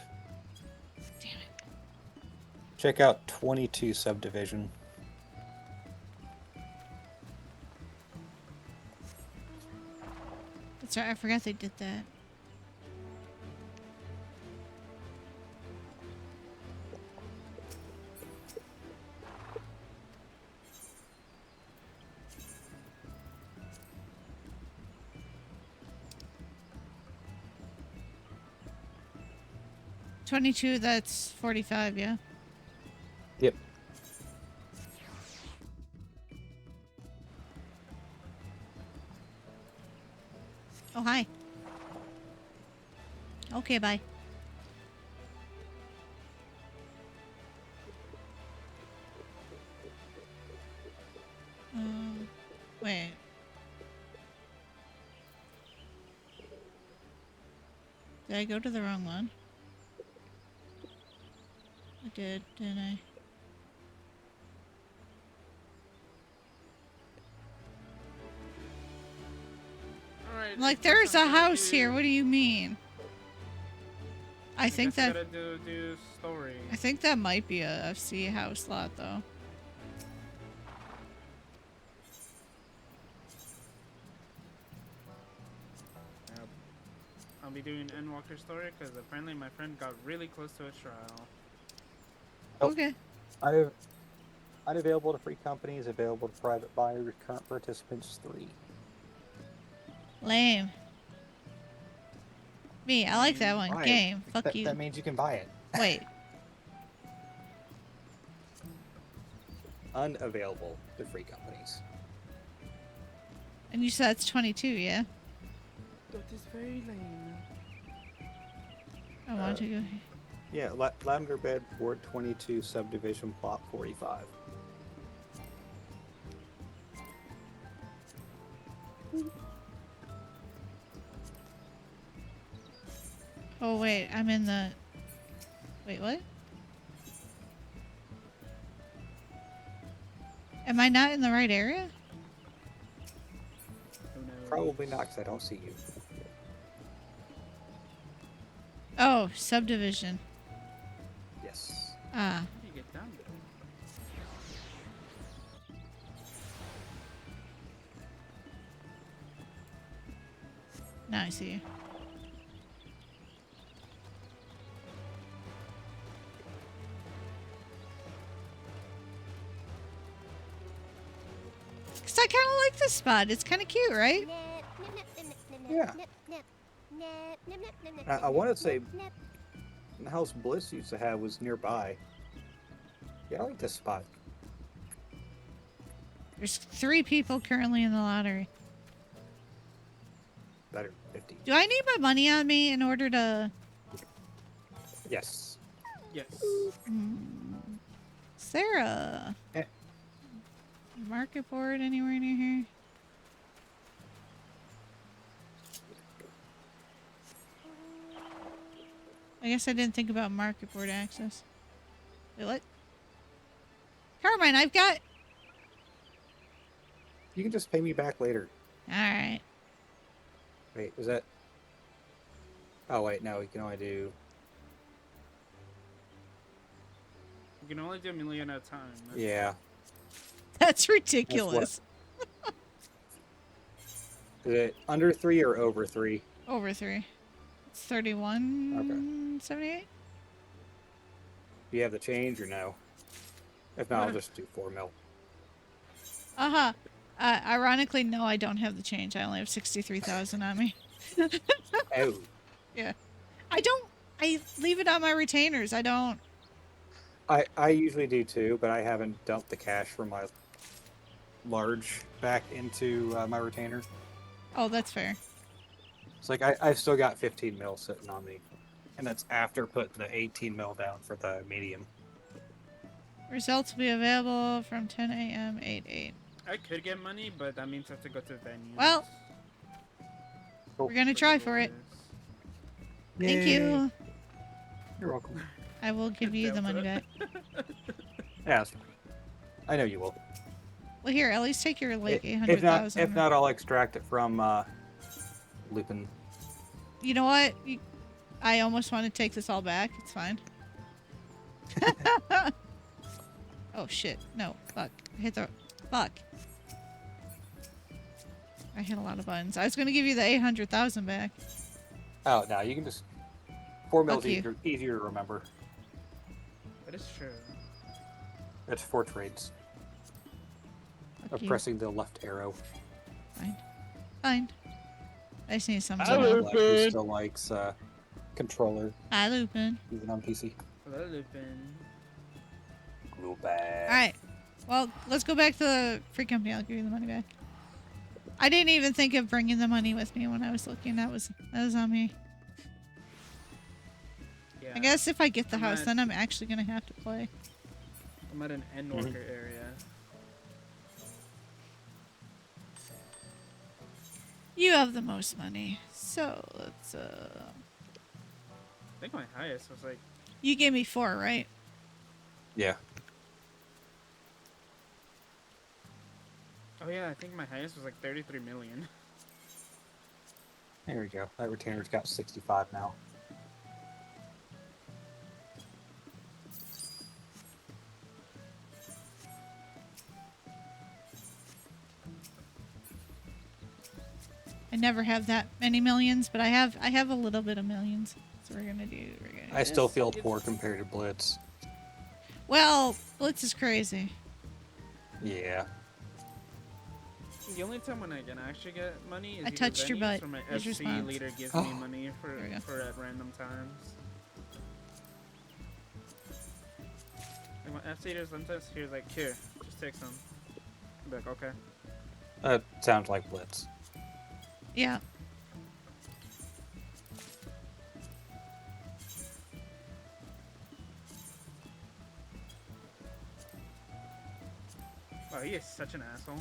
Damn it. Check out 22 subdivision. That's right, I forgot they did that. $22, that's $45, yeah? Yep. Oh, hi. Okay, bye. Wait. Did I go to the wrong one? I did, didn't I? Alright, I'm like, there's a house here. What do you mean? I think guess I that gotta do story. I think that might be a FC house lot though. I'll be doing Endwalker story because apparently my friend got really close to a trial. Oh. Okay. Unavailable to free companies, available to private buyers, current participants 3. Lame. Me, I like that one. Buy it. Game. Fuck you. That means you can buy it. Wait. Unavailable to free companies. And you said that's 22, yeah? That is very lame. I want to go here. Yeah, Lavender Bed, Ward 22, Subdivision, Plot 45. Oh, wait. I'm in the... Wait, what? Am I not in the right area? Who knows? Probably not, because I don't see you. Oh, subdivision. Yes. Ah. How do you get down there? Now I see you. Cause I kind of like this spot. It's kind of cute, right? Yeah. I want to say the house Bliss used to have was nearby. Yeah, I like this spot. There's 3 people currently in the lottery. Better 50. Do I need my money on me in order to... Yes. Yes. Is there a market board anywhere near here? I guess I didn't think about market board access. Wait, what? Carmine, I've got... You can just pay me back later. Alright. Wait, was that... Oh, wait, no, we can only do... You can only do a million at a time. Yeah. That's ridiculous. Is it under 3 or over 3? Over 3. It's 31.78. Do you have the change or no? If not, I'll just do 4 mil. Uh-huh. Ironically, no, I don't have the change. I only have 63,000 on me. Oh. Yeah. I leave it on my retainers. I don't. I usually do too, but I haven't dumped the cash from my large back into my retainer. Oh, that's fair. It's like I've still got 15 mil sitting on me. And that's after putting the 18 mil down for the medium. Results will be available from 10 a.m. 8/8. I could get money, but that means I have to go to the venue. Well, we're gonna try for it. Thank you. You're welcome. I will give you the money back. Yeah, I know you will. Well, here, at least take your like If 800,000. if not, I'll extract it from Lupin. You know what? I almost want to take this all back. It's fine. Oh shit! No, fuck! I hit the fuck. I hit a lot of buttons. I was gonna give you the 800,000 back. Oh no, you can just 4 mils Fuck you. easier to remember. That is true. It's 4 trades. Fuck Of you. pressing the left arrow. Fine. Fine. I just need some. Hello. to Black who still likes controller, Hi, Lupin. even on PC. Hello, Lupin. Go back. All right. Well, let's go back to the free company. I'll give you the money back. I didn't even think of bringing the money with me when I was looking. That was on me. Yeah. I guess if I get the I'm house, at- then I'm actually gonna have to play. I'm at an Endwalker area. You have the most money, so let's. I think my highest was like, You gave me 4, right? Yeah. oh yeah, I think my highest was like 33 million. There we go. That retainer's got 65 now. I never have that many millions, but I have a little bit of millions. So we're gonna do. I still feel poor compared to Blitz. Well, Blitz is crazy. Yeah. The only time when I can actually get money is I either touched your venues butt. or my Here's your FC response. leader gives Oh. me money There we go. for at random times. Like my FC leader sometimes he's like, here, just take some. I'll be like, okay. That sounds like Blitz. Yeah. Wow, he is such an asshole.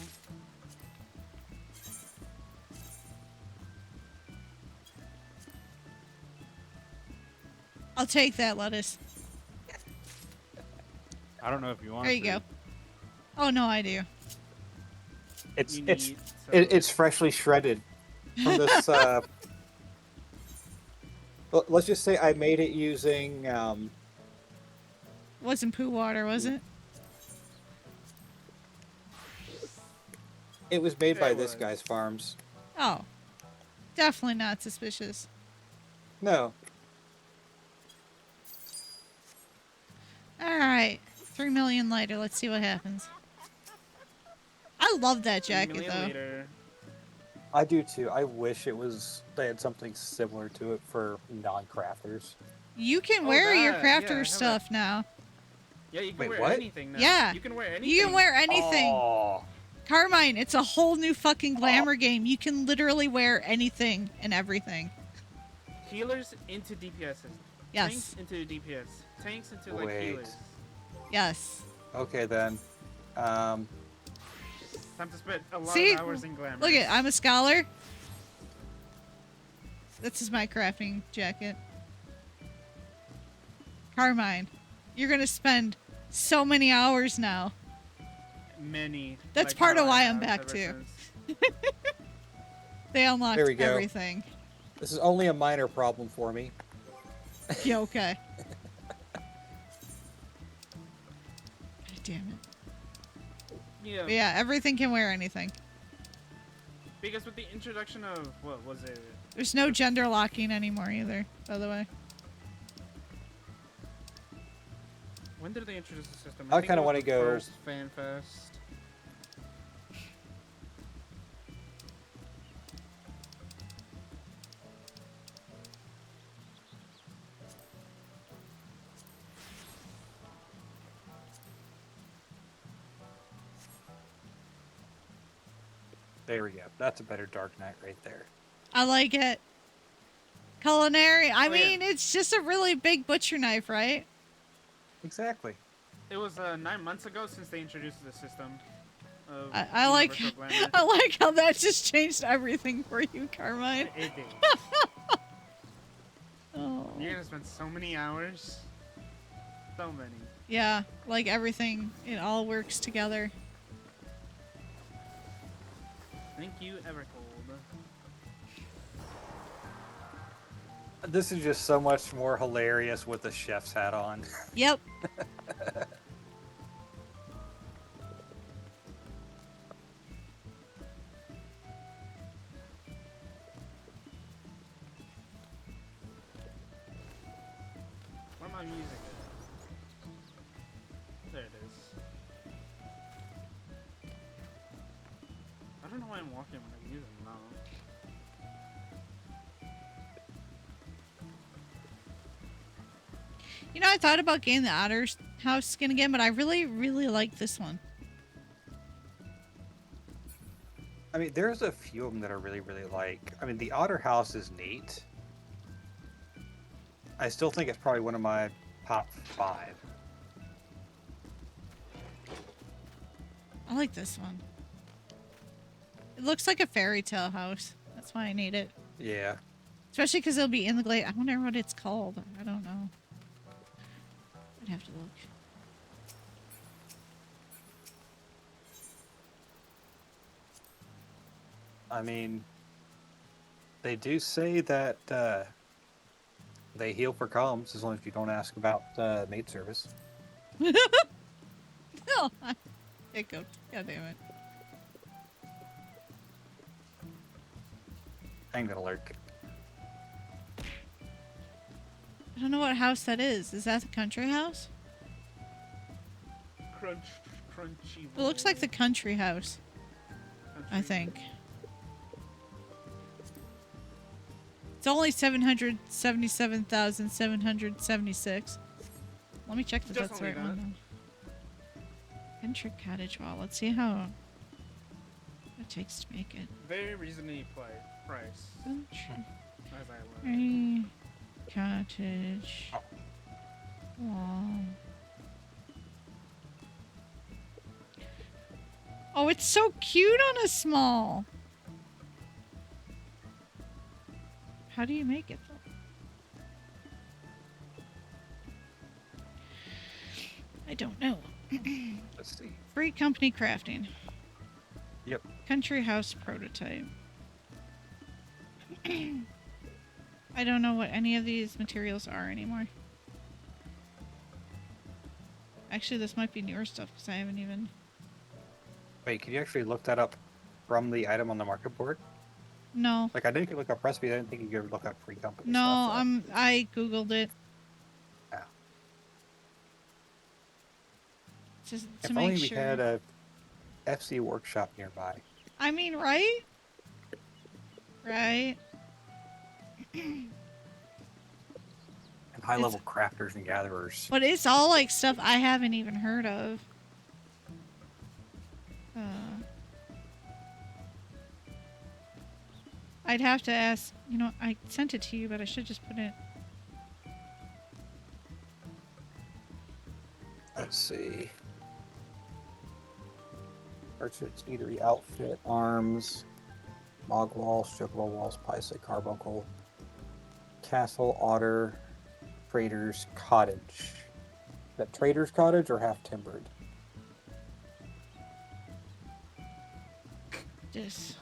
I'll take that lettuce. I don't know if you want. There you go. Oh no, I do. It's You it's need it's freshly shredded from this. Let's just say I made it using. Wasn't poo water, was it? It was made by It this was. guy's farms. Oh, definitely not suspicious. No, All right, 3 million later. Let's see what happens. I love that jacket million though. later. I do too. I wish it was they had something similar to it for non-crafters. You can Oh, wear your that. Yeah, I crafter have stuff now. Yeah, you can Wait, wear what? anything now. Yeah. You can wear anything. You can wear anything. Oh, Carmine, it's a whole new fucking glamour game. You can literally wear anything and everything. Healers into DPSs. Yes. Tanks into DPS. Tanks into like Wait. healers. Yes. okay then. Time to spend a lot See? of hours in glamour. Look at, I'm a scholar. This is my crafting jacket. Carmine, you're gonna spend so many hours now. Many. That's like part how of I why I'm have back ever too. since. They unlocked There we go. everything. This is only a minor problem for me. Yeah, okay. God damn it. Yeah. But yeah, everything can wear anything. Because with the introduction of what was it? There's no gender locking anymore either, by the way. When did they introduce the system? I think kinda it was wanna the go- First Fan Fest. There we go. That's a better Dark Knight right there. I like it. Culinary. I Oh, yeah. mean, it's just a really big butcher knife, right? Exactly. It was 9 months ago since they introduced the system. Of I like Universal Glamour. I like how that just changed everything for you, Carmine. It did. Oh. You're gonna spend so many hours. So many. Yeah, like everything, it all works together. Thank you, Evercold. This is just so much more hilarious with the chef's hat on. Yep. Where my music is? There it is. I don't know why I'm walking when I'm using them now. You know, I thought about getting the Otter House skin again, but I really, really like this one. I mean, there's a few of them that I really, really like. I mean, the Otter House is neat. I still think it's probably one of my top 5. I like this one. It looks like a fairy tale house. That's why I need it. Yeah. Especially because it'll be in the glade. I wonder what it's called. I don't know. I'd have to look. I mean, They do say that they heal for comms as long as you don't ask about maid service. No, I hiccuped. God damn it. I'm gonna lurk. I don't know what house that is. Is that the country house? Crunchy. It looks like the country house, I country- think. It's only 777,776. Let me check if Just that's the only right one. Though. Country cottage wall. Let's see how it takes to make it. Very reasonably price. Country As I learned. cottage wall. Oh, it's so cute on a small. How do you make it though? I don't know. Let's see. Free company crafting. Yep. Country house prototype. I don't know what any of these materials are anymore. Actually, this might be newer stuff because I haven't even... Wait, can you actually look that up from the item on the market board? No. Like, I knew you could look up recipes. I didn't think you could look up free company No, stuff. I googled it. Yeah. Just to If make only sure. we had a FC workshop nearby. I mean, right? Right. And high-level crafters and gatherers. But it's all like stuff I haven't even heard of. I'd have to ask, you know, I sent it to you, but I should just put it. Let's see. Merchant's eatery outfit, arms, mog walls, chocobo walls, pisa, carbuncle, castle, otter, trader's cottage. Is that trader's cottage or half timbered? This.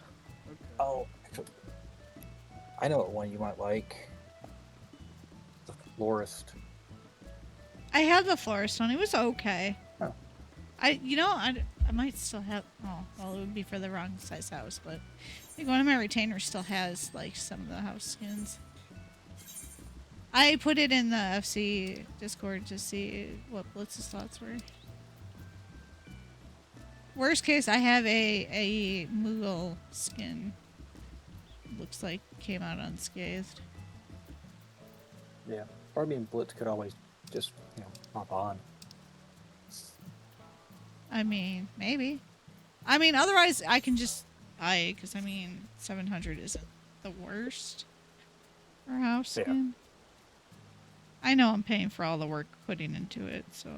Okay. Oh, actually, I know what one you might like. The florist. I had the florist one. It was okay. Oh. I might still have. Oh, well, it would be for the wrong size house, but I think one of my retainers still has like some of the house skins. I put it in the FC Discord to see what Blitz's thoughts were. Worst case, I have a Moogle skin. Looks like came out unscathed. Yeah. Or I mean, Blitz could always just, hop on. I mean, maybe. I mean, otherwise I can just buy it because 700 isn't the worst for house skin. I know I'm paying for all the work putting into it, so.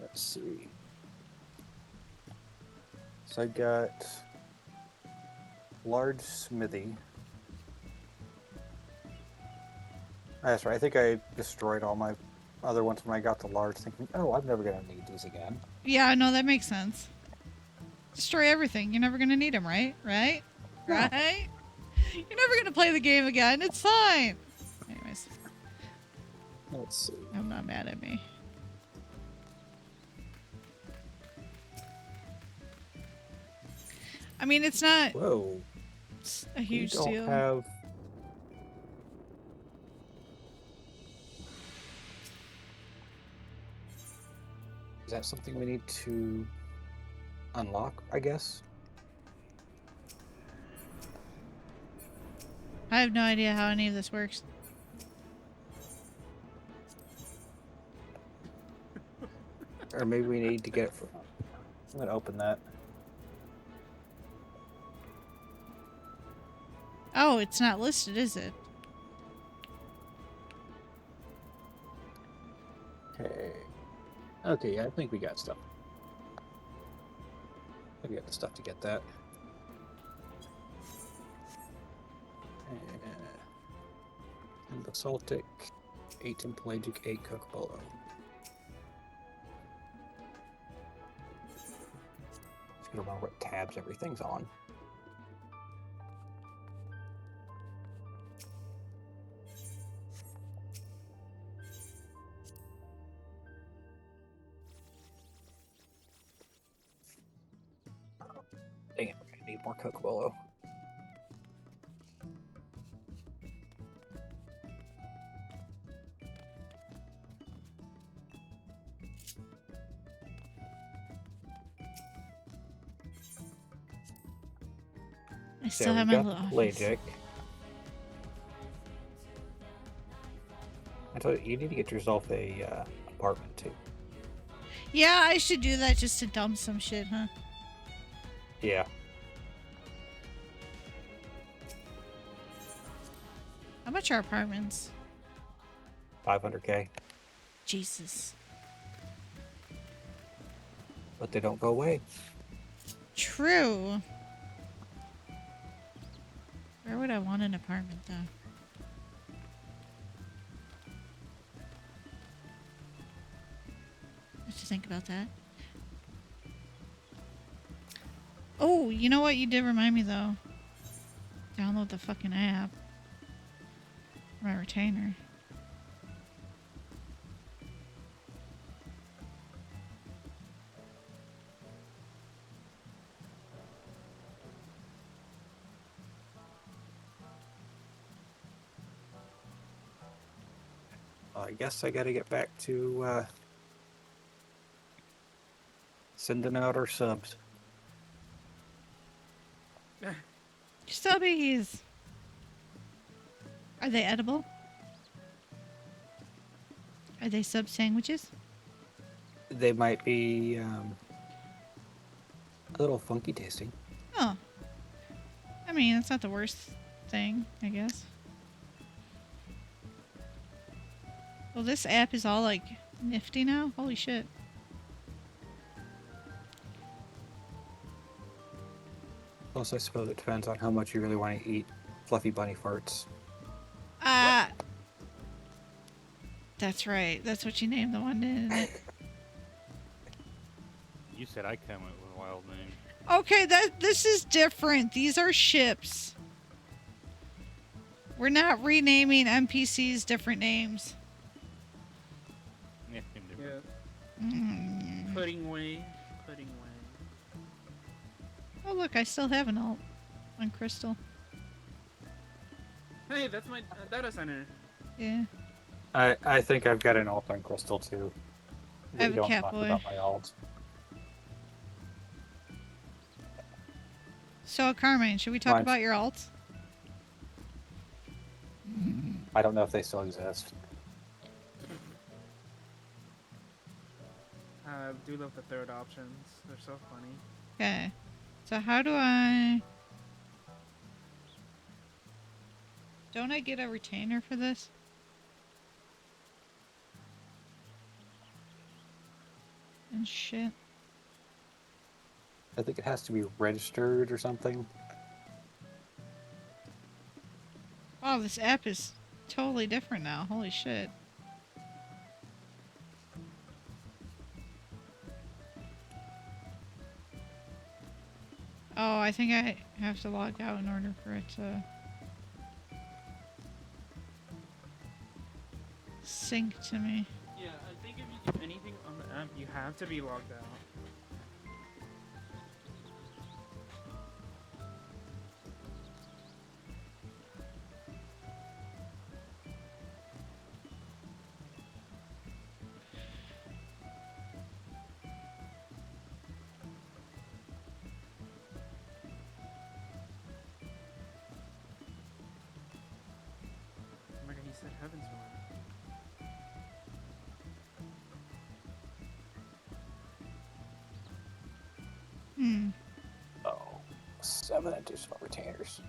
Let's see. So I got large smithy. That's right. I think I destroyed all my other ones when I got the large, thinking, "Oh, I'm never gonna need these again." Yeah, no, that makes sense. Destroy everything. You're never gonna need them, right? Right? Yeah. Right? You're never gonna play the game again. It's fine. Anyways, Let's see. I'm not mad at me. I mean, it's not Whoa. a huge you don't deal. have. Is that something we need to unlock, I guess? I have no idea how any of this works. Or maybe we need to get it from... I'm going to open that. Oh, it's not listed, is it? Okay. Okay, yeah, I think we got stuff. I think we got the stuff to get that. And basaltic, 8 in pelagic, 8 cook bolo. don't remember what tabs everything's on. Dang it, I need more Cocobolo. I So still we have my got little the office. Pelagic. I told you, you need to get yourself a apartment too. Yeah, I should do that just to dump some shit, huh? Yeah. How much are apartments? 500K. Jesus. But they don't go away. True. Where would I want an apartment, though? I have to think about that. Oh, you know what? You did remind me, though. Download the fucking app. My retainer. I guess I gotta get back to sending out our subs. Stubbies! Are they edible? Are they sub sandwiches? They might be a little funky tasting. Oh. I mean, that's not the worst thing, I guess. Well, this app is all, like, nifty now? Holy shit. Plus, I suppose it depends on how much you really want to eat fluffy bunny farts. That's right. That's what you named the one, didn't it? You said I come up with a wild name. Okay, this is different. These are ships. We're not renaming NPCs different names. Yeah, Yeah. Mm. Pudding way. Pudding way. Oh, look, I still have an alt on Crystal. Hey, that's my data center. Yeah. I think I've got an alt on Crystal too. I have We a don't cat talk boy. about my alt. So, Carmine, should we talk Mine's- about your alts? I don't know if they still exist. I do love the third options. They're so funny. Okay. So, how do I... Don't I get a retainer for this? And shit. I think it has to be registered or something. Wow, this app is totally different now. Holy shit. Oh, I think I have to log out in order for it to sync to me. Yeah, I think if you do anything on the app, you have to be logged out. Oh my god, he said Heaven's Word. Hmm. Oh, 7 additional retainers.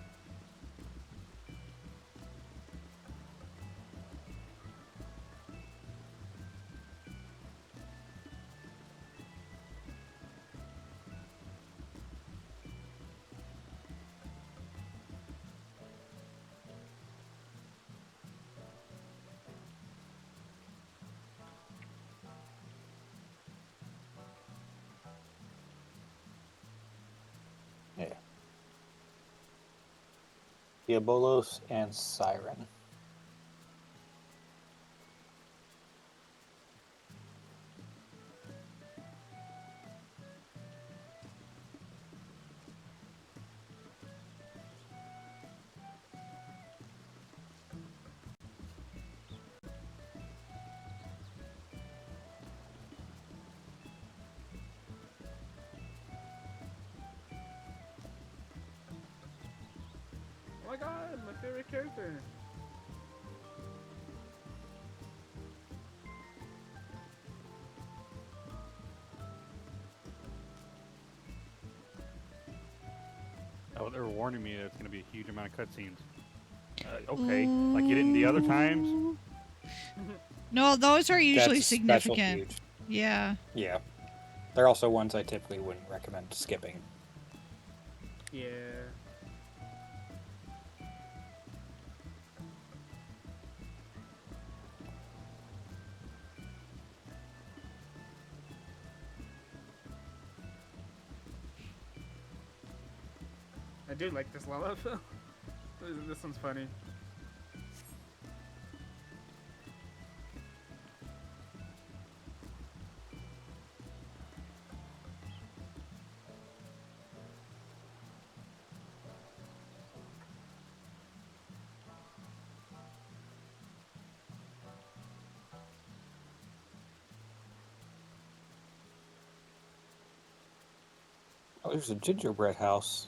Diabolos and Siren. Oh my god, my favorite character. Oh, they were warning me that it's gonna be a huge amount of cutscenes. Okay, like you didn't the other times. Ooh. No, those are usually That's special significant. huge. Yeah. Yeah. They're also ones I typically wouldn't recommend skipping. Yeah. I do like this level. This one's funny. Oh, there's a gingerbread house.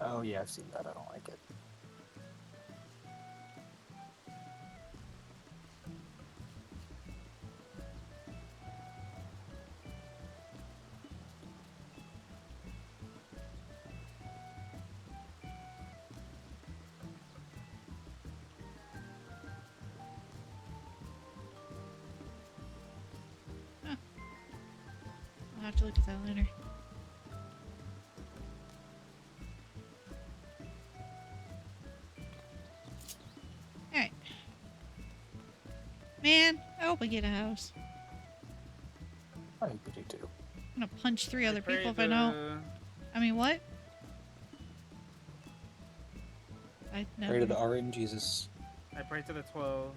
Oh yeah, I've seen that. I don't like it. I'll have to look at that later. Alright. Man, I hope I get a house. I think we do too. I'm gonna punch 3 other pray people if I know. I mean, what? I Pray to the never. RN Jesus. I pray to the 12.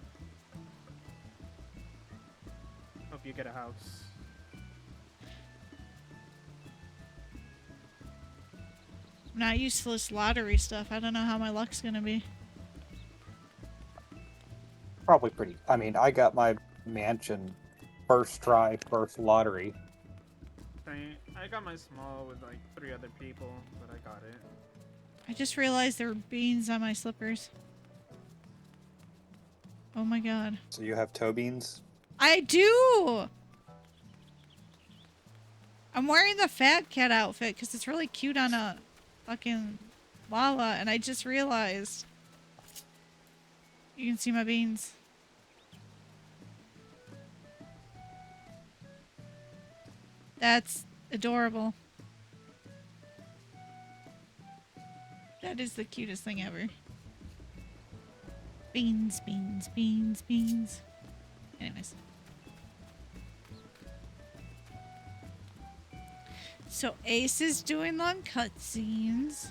Hope you get a house. I'm not used to this lottery stuff. I don't know how my luck's gonna be. Probably pretty. I mean, I got my mansion first try, first lottery. I got my small with like 3 other people, but I got it. I just realized there were beans on my slippers. Oh my god. So you have toe beans? I do! I'm wearing the Fat Cat outfit because it's really cute on a fucking lava, and I just realized. You can see my beans. That's adorable. That is the cutest thing ever. Beans, beans, beans, beans. Anyways. So Ace is doing long cutscenes.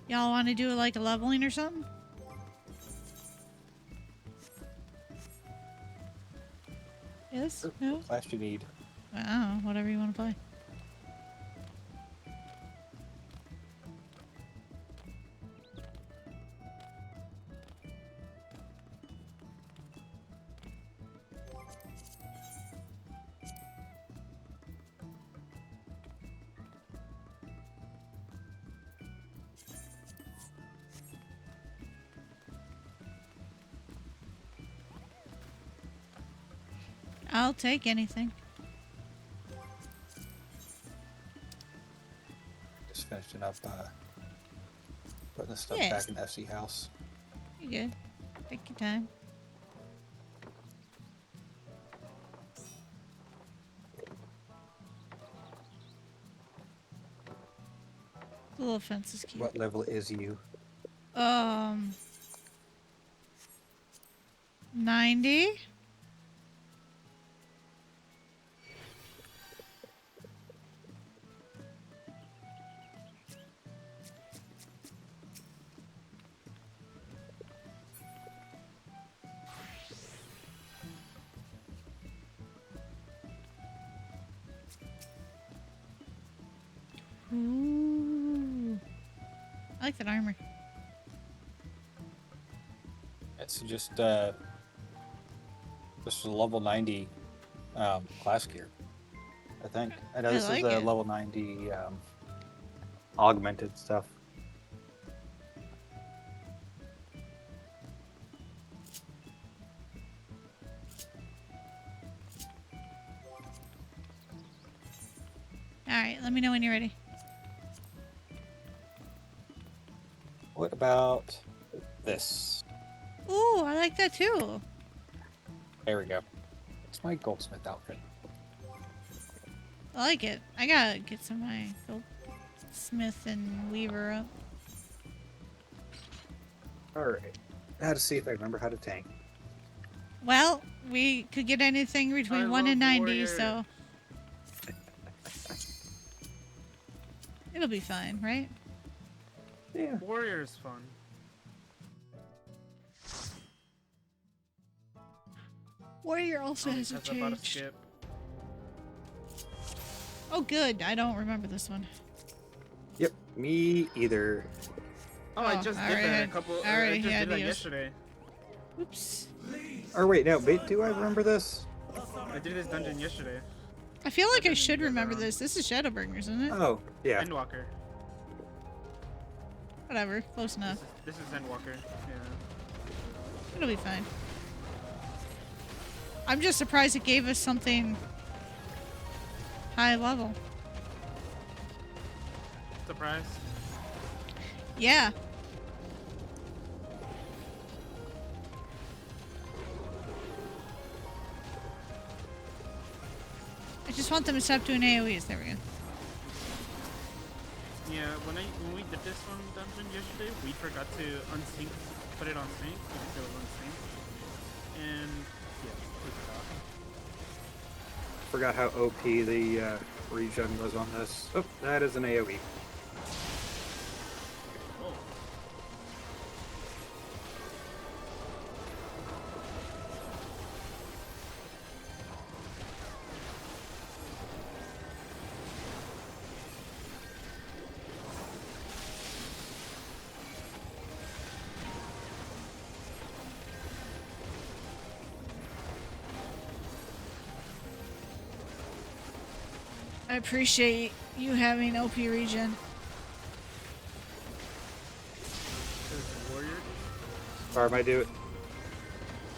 Y'all want to do like a leveling or something? Yes? No? Last you need. Wow, whatever you want to play. I'll take anything. Just finishing up putting the stuff Yeah. back in the FC house. You good. Take your time. The little fence is cute. What level is you? 90. Ooh. I like that armor. It's just this is a level 90 class gear, I think. I know I this like is a it. level 90 augmented stuff. Alright, let me know when you're ready. What about this? Ooh, I like that too. There we go. It's my goldsmith outfit. I like it. I gotta get some of my goldsmith and weaver up. Alright. Now to see if I remember how to tank. Well, we could get anything between I 1 and love 90, warrior. so it'll be fine, right? Yeah. Warrior is fun. Warrior also Only hasn't because I'm about to changed. skip. Oh, good. I don't remember this one. Yep. Me either. Oh, I Oh, just I did already that had- a couple. I already I just had did that these. yesterday. Oops. Or wait, no. Wait, do I remember this? I did this dungeon yesterday. I feel like I dungeon should you guys are remember on. this. This is Shadowbringers, isn't it? Oh, yeah. Endwalker. Whatever. Close enough. This is Endwalker. Yeah. It'll be fine. I'm just surprised it gave us something high level. Surprise. Yeah. I just want them to stop doing AoEs. There we go. Yeah, when we did this one dungeon yesterday, we forgot to unsync, put it on sync because it was unsynced, and yeah, we forgot. Forgot how OP the regen was on this. Oh, that is an AoE. Oh, I appreciate you having OP regen. there's a warrior. Or I do it.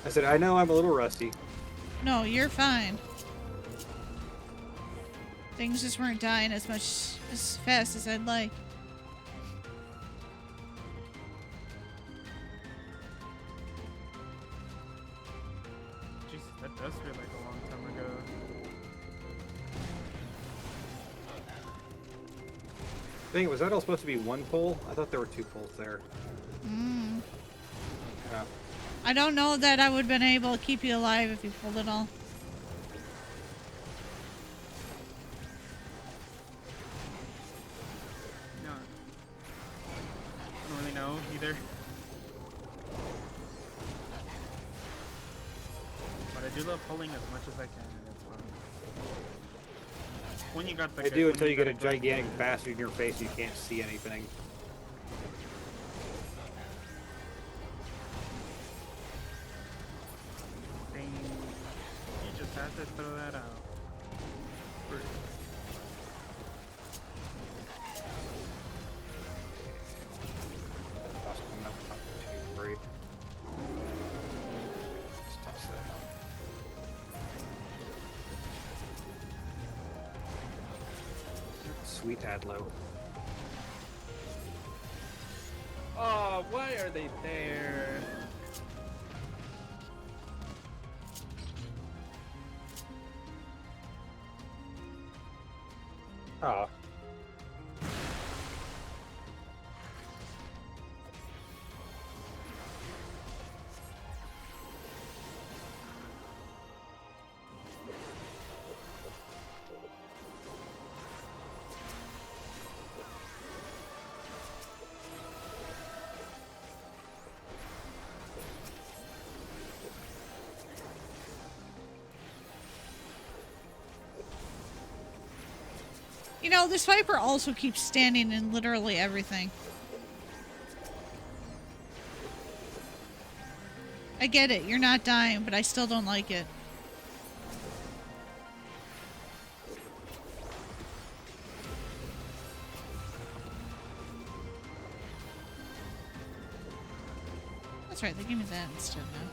I said, I know I'm a little rusty. No, you're fine. Things just weren't dying as fast as I'd like. Jesus, that does feel like a long time ago. Dang, was that all supposed to be one pull? I thought there were two pulls there. Mm. Yeah. I don't know that I would have been able to keep you alive if you pulled it all. No. I don't really know either. But I do love pulling as much as I can, and it's fun. When you got the I do when until you get a got it gigantic bastard in your face you can't see anything. thing, you just have to throw that out. Just toss that out. Sweet Adlo. Oh, why are they there? Ah. You know, this Viper also keeps standing in literally everything. I get it, you're not dying, but I still don't like it. That's right, they gave me that instead now.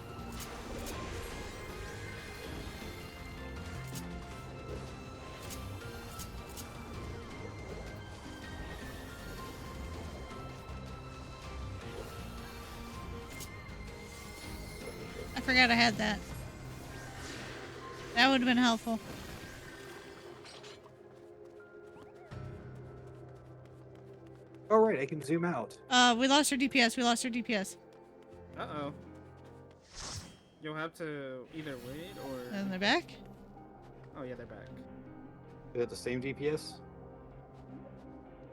I forgot I had that. That would have been helpful. Oh, right, I can zoom out. We lost our DPS. We lost our DPS. Uh-oh. You'll have to either wait or... And they're back? Oh, yeah, they're back. Is it the same DPS?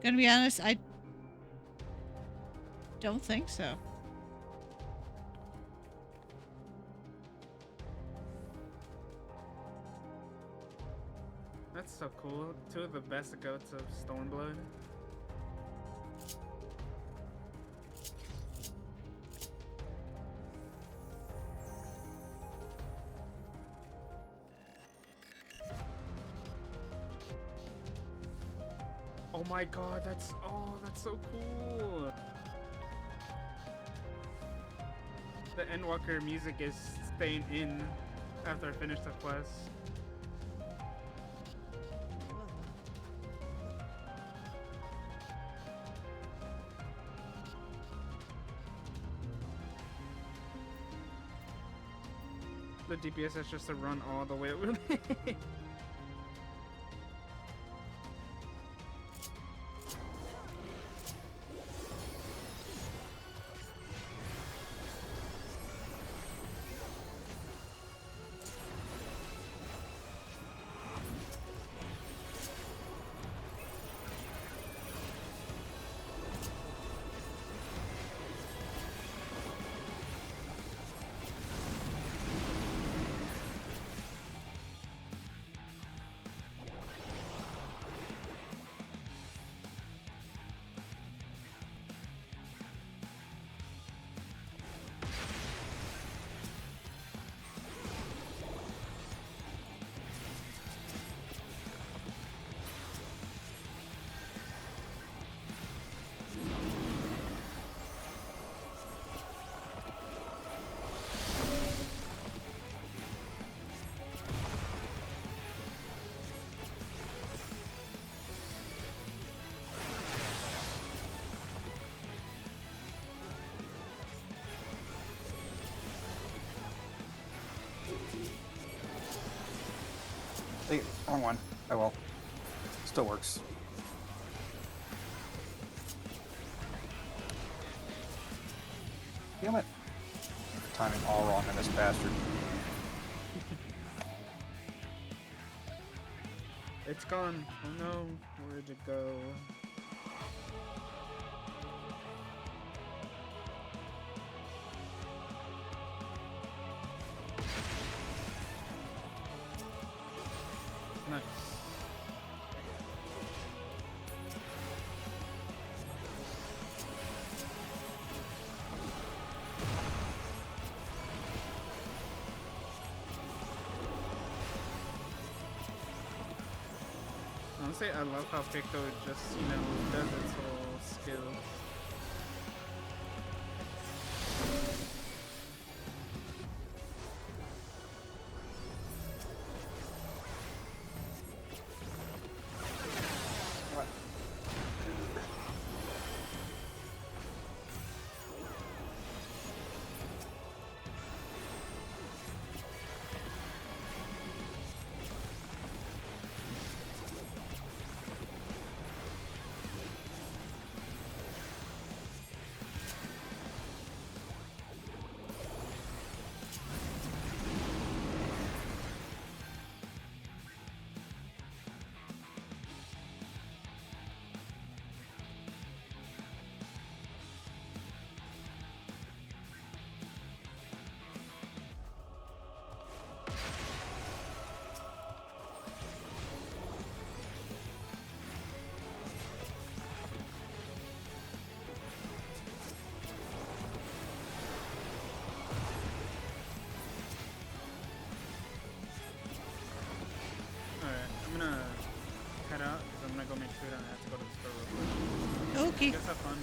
Gonna be honest, I don't think so. That's so cool. Two of the best goats of Stormblood. Oh my god, that's so cool. The Endwalker music is staying in after I finish the quest. The DPS has just to run all the way over there. Hey, wrong one. Oh well. Still works. Damn it. Timing all wrong on this bastard. It's gone. Oh no, where'd it go? Nice. Honestly, I love how Pico just, does its whole skill. gonna go make food and I have to go to the store real quick. Okay. Guess have fun.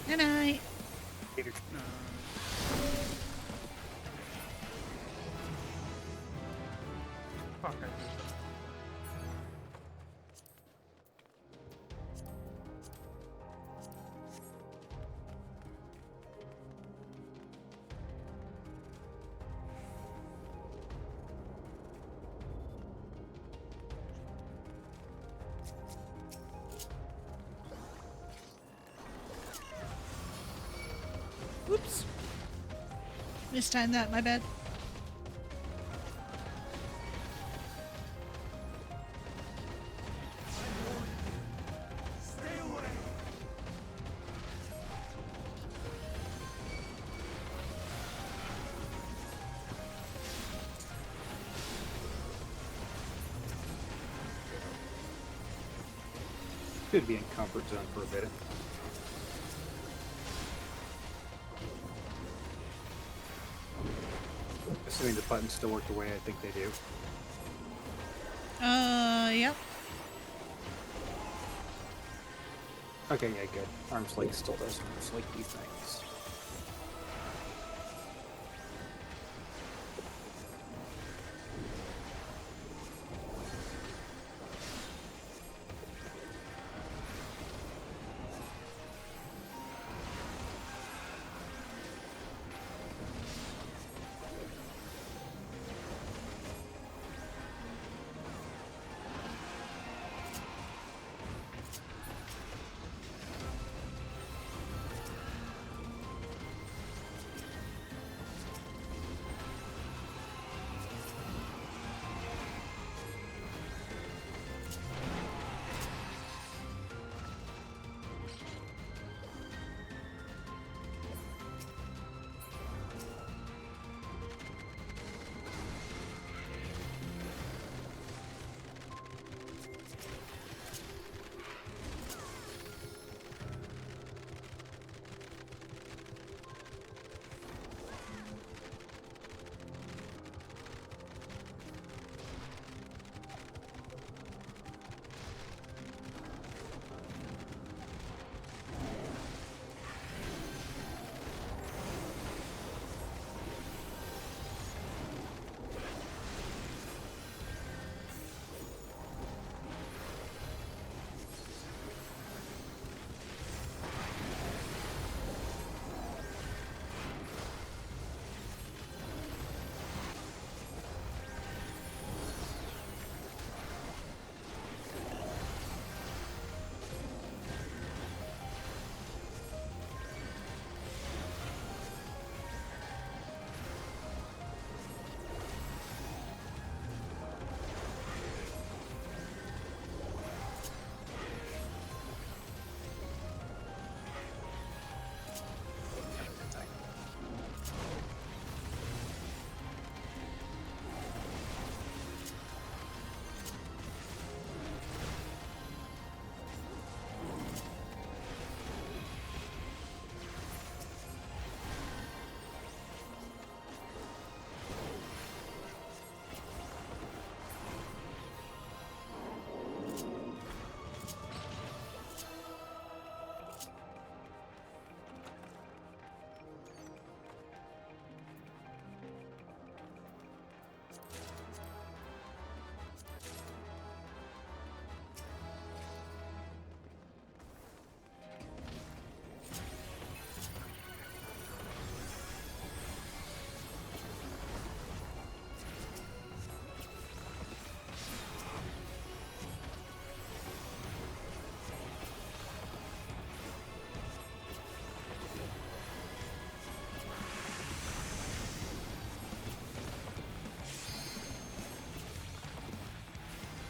Good night. Fuck, I did that. Oops. Mistimed that, my bad. Could be in comfort zone for a bit. Assuming the buttons still work the way I think they do. Yep. Okay, yeah, good. Arms length still does arms lengthy things.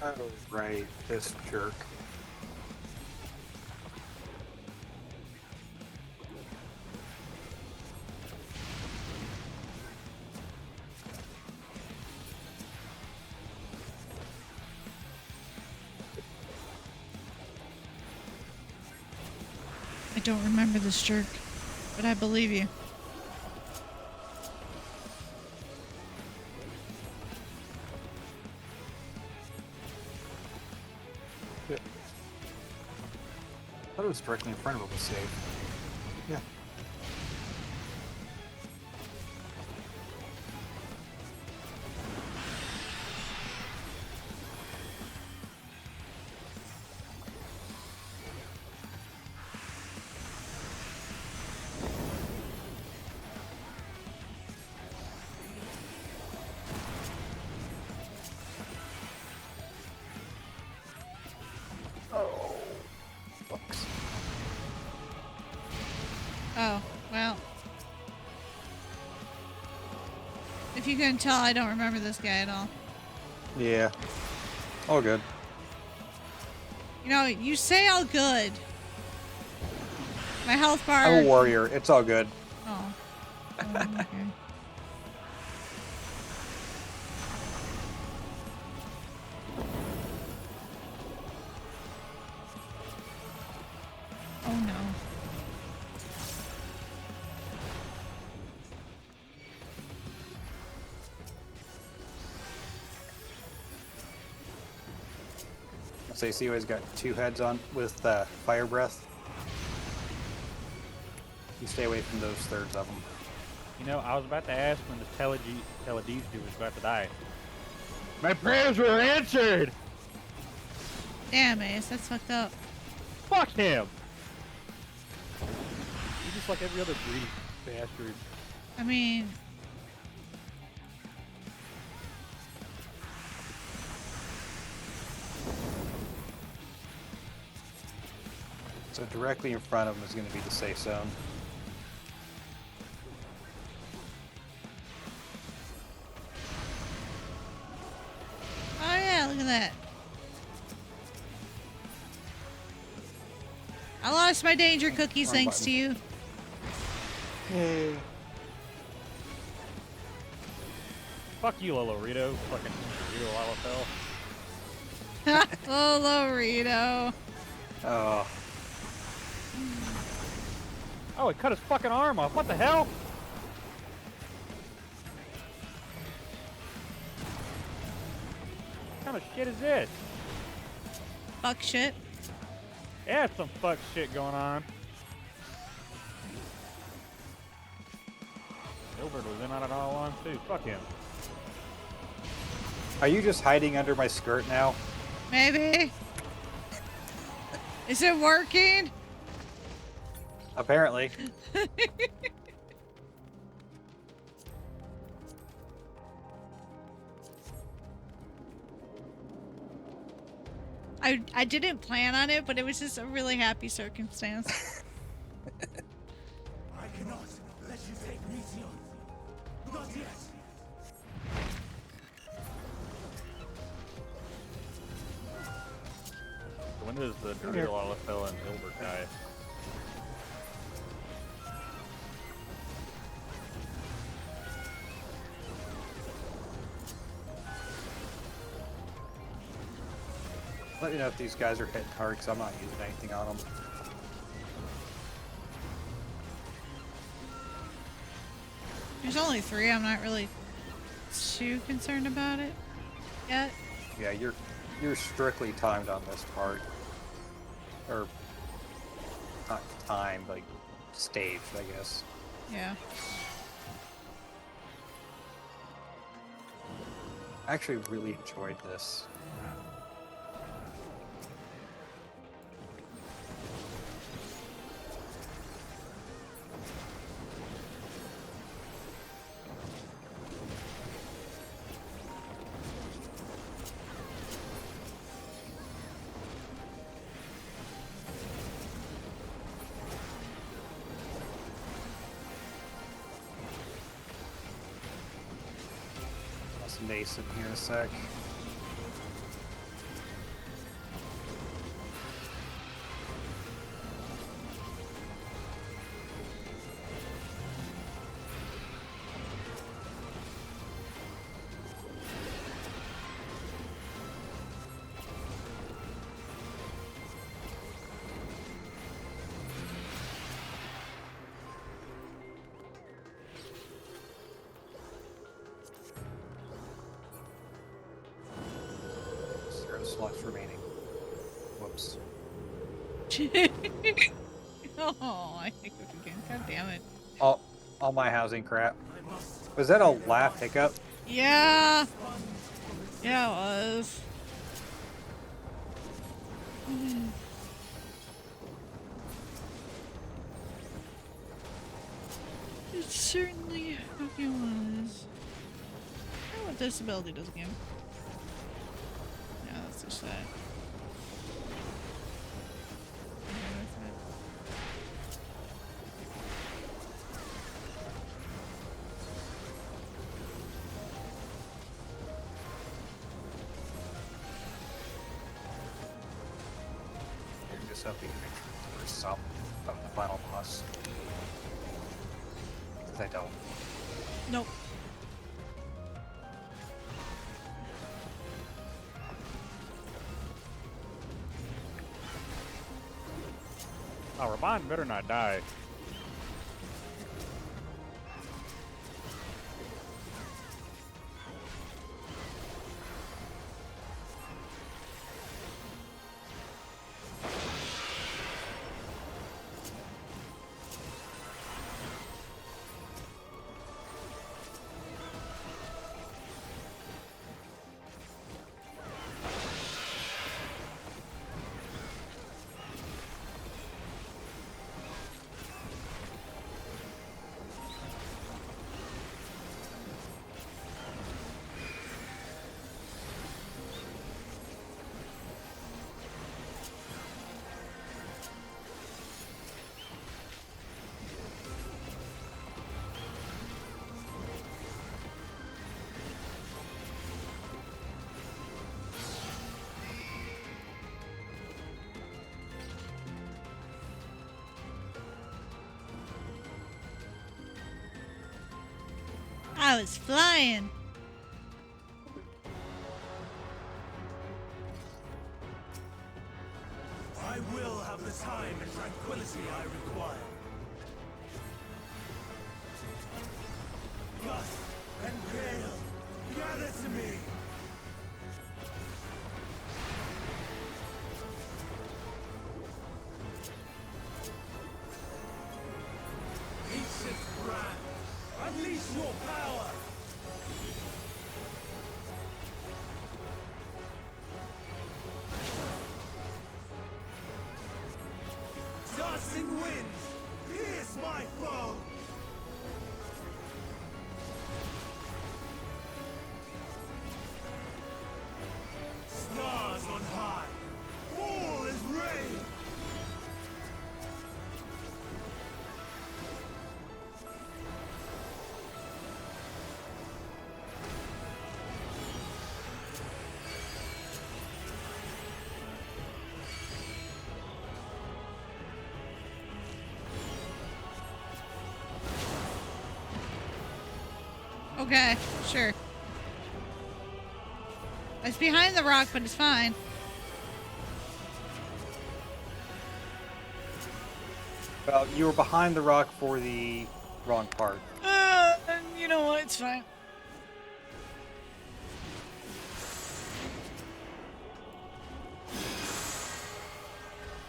Oh, right, this jerk. I don't remember this jerk, but I believe you. I thought it was directly in front of him was safe. Yeah. Oh, fucks. Oh, well. If you couldn't tell, I don't remember this guy at all. Yeah. All good. You know, you say all good. My health bar. I'm a warrior. It's all good. Oh. Oh, okay. Oh no. So you see, he's got 2 heads on with fire breath. You stay away from those thirds of them. You know, I was about to ask when this Teledesdu was about to die. My prayers were answered! Damn, Ace, that's fucked up. Fuck him! He's just like every other greedy bastard. I mean, So directly in front of him is going to be the safe zone. oh yeah, look at that. I lost my danger cookies Wrong thanks button. to you. Yay. Fuck you, Lolorito. Fucking Rito LFL. Lolorito. Oh, Oh, he cut his fucking arm off. What the hell? What kind of shit is this? Fuck shit. Yeah, some fuck shit going on. Gilbert was in on it all along too. Fuck him. are you just hiding under my skirt now? Maybe. Is it working? Apparently. I didn't plan on it, but it was just a really happy circumstance. I cannot let you take Mission. Not yet. When does the Dorito LFL and Gilbert die? Let me know if these guys are hitting hard, because I'm not using anything on them. There's only 3. I'm not really too concerned about it yet. Yeah, you're strictly timed on this part. Or, not timed, like, staged, I guess. Yeah. I actually really enjoyed this. Mason here in a sec. Slots remaining. Whoops. Oh, I think again. God damn it. All my housing crap. Was that a laugh hiccup? Yeah. Yeah, it was. It certainly fucking was. I wonder what this ability does again. Yeah, that's just that. Yeah, that's that. You're just hoping to make sure there's some of the final boss. Because I don't. Nope. Oh, Raban better not die. I was flying. I will have the time and tranquility I require. Gust and gale, gather to me. Ancient brand, unleash your power. Tossing winds, pierce my foe. Stars on high, fall as rain. Okay, sure. It's behind the rock, but it's fine. Well, you were behind the rock for the wrong part. You know what? It's fine.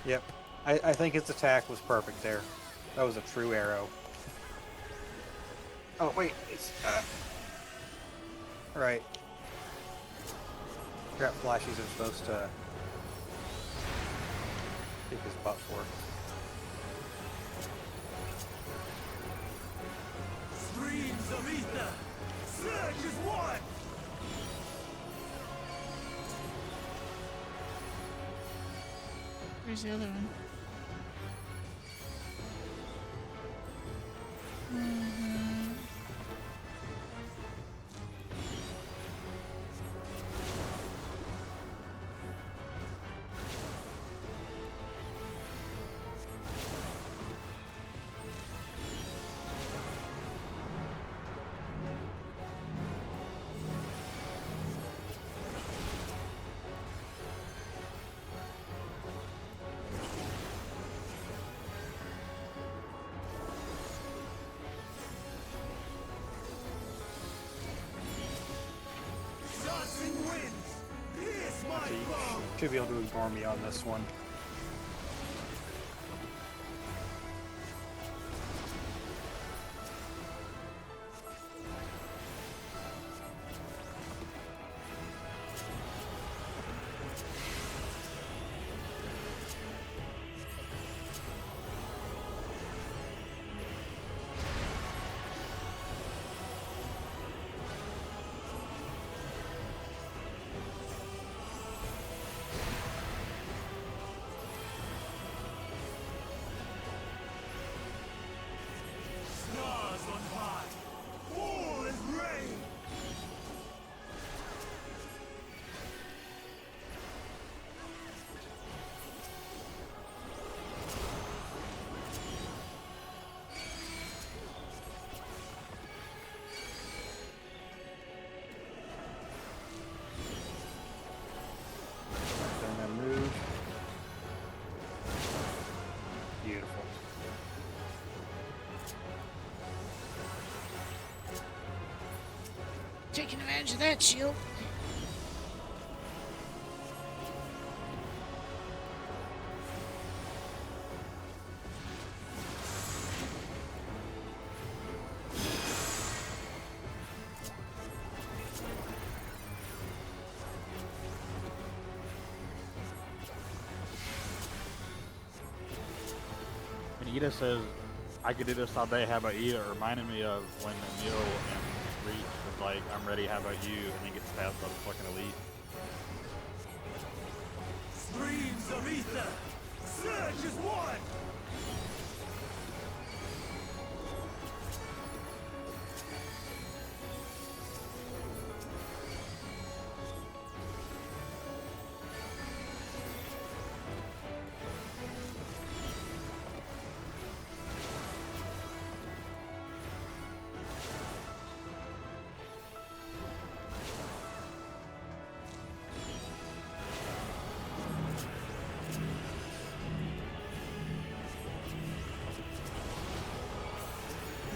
Yep. I think his attack was perfect there. That was a true arrow. Oh, wait. It's... Right. Crap flashies are supposed to... kick his butt for. Streams of ether, surge as one. Where's the other one? Tossing winds, pierce my foe. Should be able to ignore me on this one. damage to that shield. And Ida says, I could do this all day, how about you? It reminded me of when Emil and Reach was like, I'm ready, how about you? And then gets stabbed by the fucking elite. Streams of ether! Surge as one!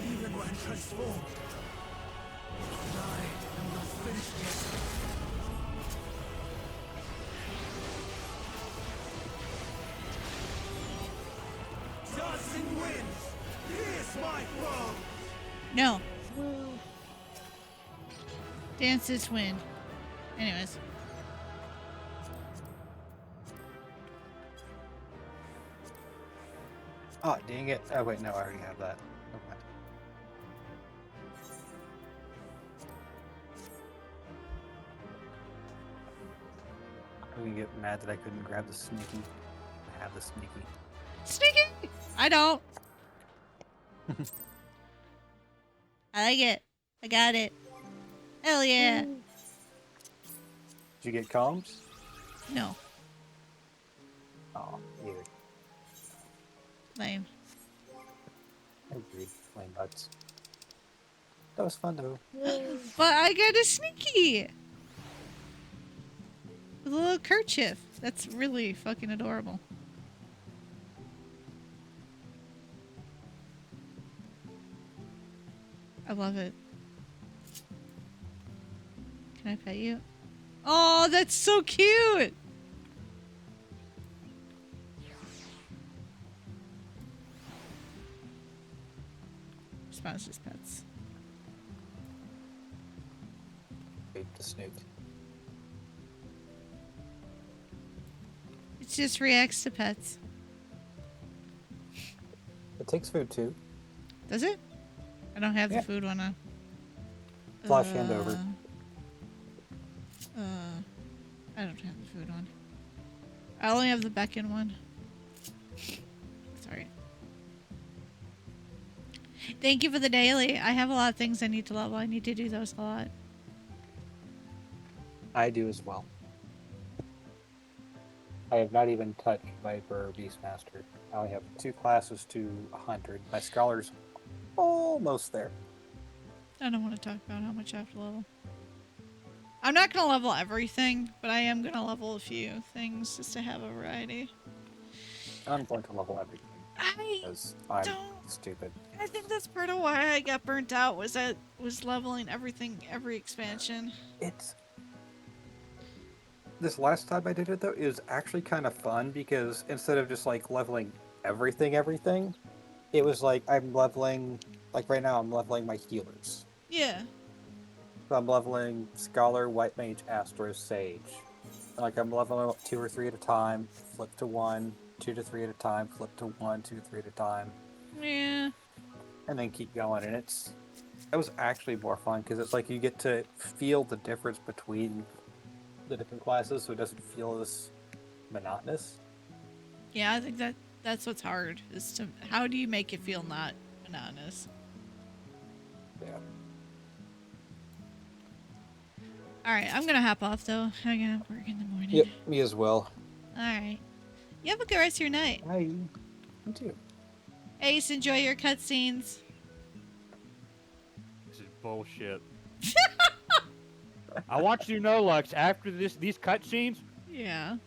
Even when transformed, I am not finished yet. Dancing winds, pierce my throne! No. Dance this wind. Anyways. Oh, dang it. Oh, wait, no, I already have that. Never mind. I'm gonna get mad that I couldn't grab the sneaky. I have the sneaky. Sneaky! I don't. I like it. I got it. Hell yeah. Did you get comms? No. Oh, weird. Lame. I agree. Lame butts. That was fun though. But I got a sneaky! With a little kerchief. That's really fucking adorable. I love it. Can I pet you? Oh, that's so cute! Sponsors pets. Wait, the snoot. It just reacts to pets. It takes food too. Does it? I don't have Yeah. the food one on. Flash hand over. I don't have the food one. I only have the beckon one. Sorry. Thank you for the daily. I have a lot of things I need to level. I need to do those a lot. I do as well. I have not even touched Viper or Beastmaster. I only have 2 classes to 100. My Scholar's almost there. I don't want to talk about how much I have to level. I'm not going to level everything, but I am going to level a few things just to have a variety. I'm going to level everything I because I'm don't- stupid. I think that's part of why I got burnt out was leveling everything every expansion. It's this last time I did it though, it was actually kind of fun because instead of just like leveling everything, it was like I'm leveling, like right now I'm leveling my healers. Yeah. So I'm leveling Scholar, White Mage, Astro, Sage. Like I'm leveling up 2 or 3 at a time, flip to 1, 2 to 3 at a time, flip to 1, 2 to 3 at a time, Yeah. and then keep going. And it was actually more fun because it's like you get to feel the difference between the different classes, so it doesn't feel as monotonous. Yeah, I think that's what's hard is to how do you make it feel not monotonous? Yeah. All right, I'm gonna hop off though. I gotta work in the morning. Yep, me as well. All right. You have a good rest of your night. Hi. Me too. Ace, enjoy your cutscenes. This is bullshit. I want you to know, Lux, after these cutscenes, Yeah.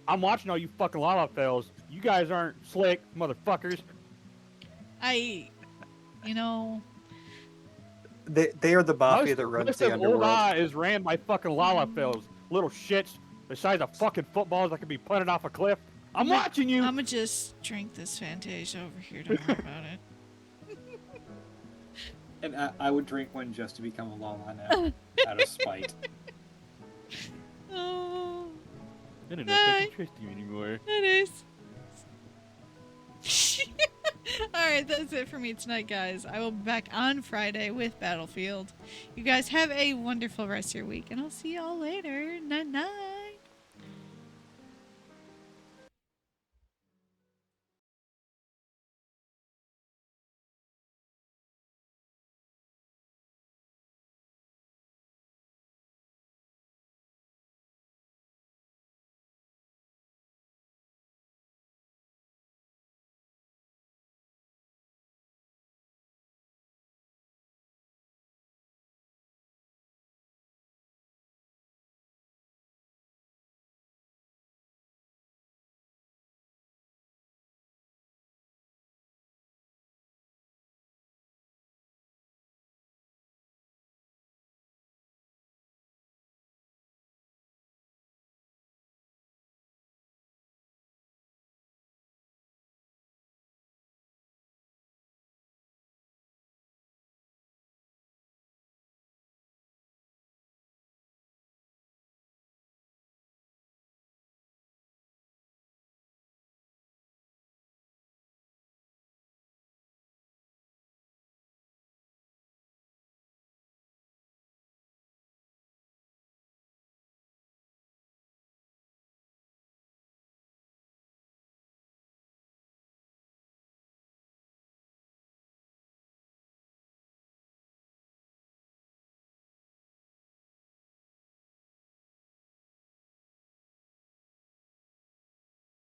I'm watching all you fucking lava fails. You guys aren't slick, motherfuckers. You know, They are the mafia that runs most the of Old underworld. Eye is ran by fucking Lalafells. Little shits the size of fucking footballs that could be punted off a cliff. I'm watching you! I'm gonna just drink this Fantasia over here. Don't worry about it. And I would drink one just to become a Lala now, out of spite. Oh, I don't know if I can trust you anymore. it is. Alright, that's it for me tonight, guys. I will be back on Friday with Battlefield. You guys have a wonderful rest of your week, and I'll see y'all later. Night night.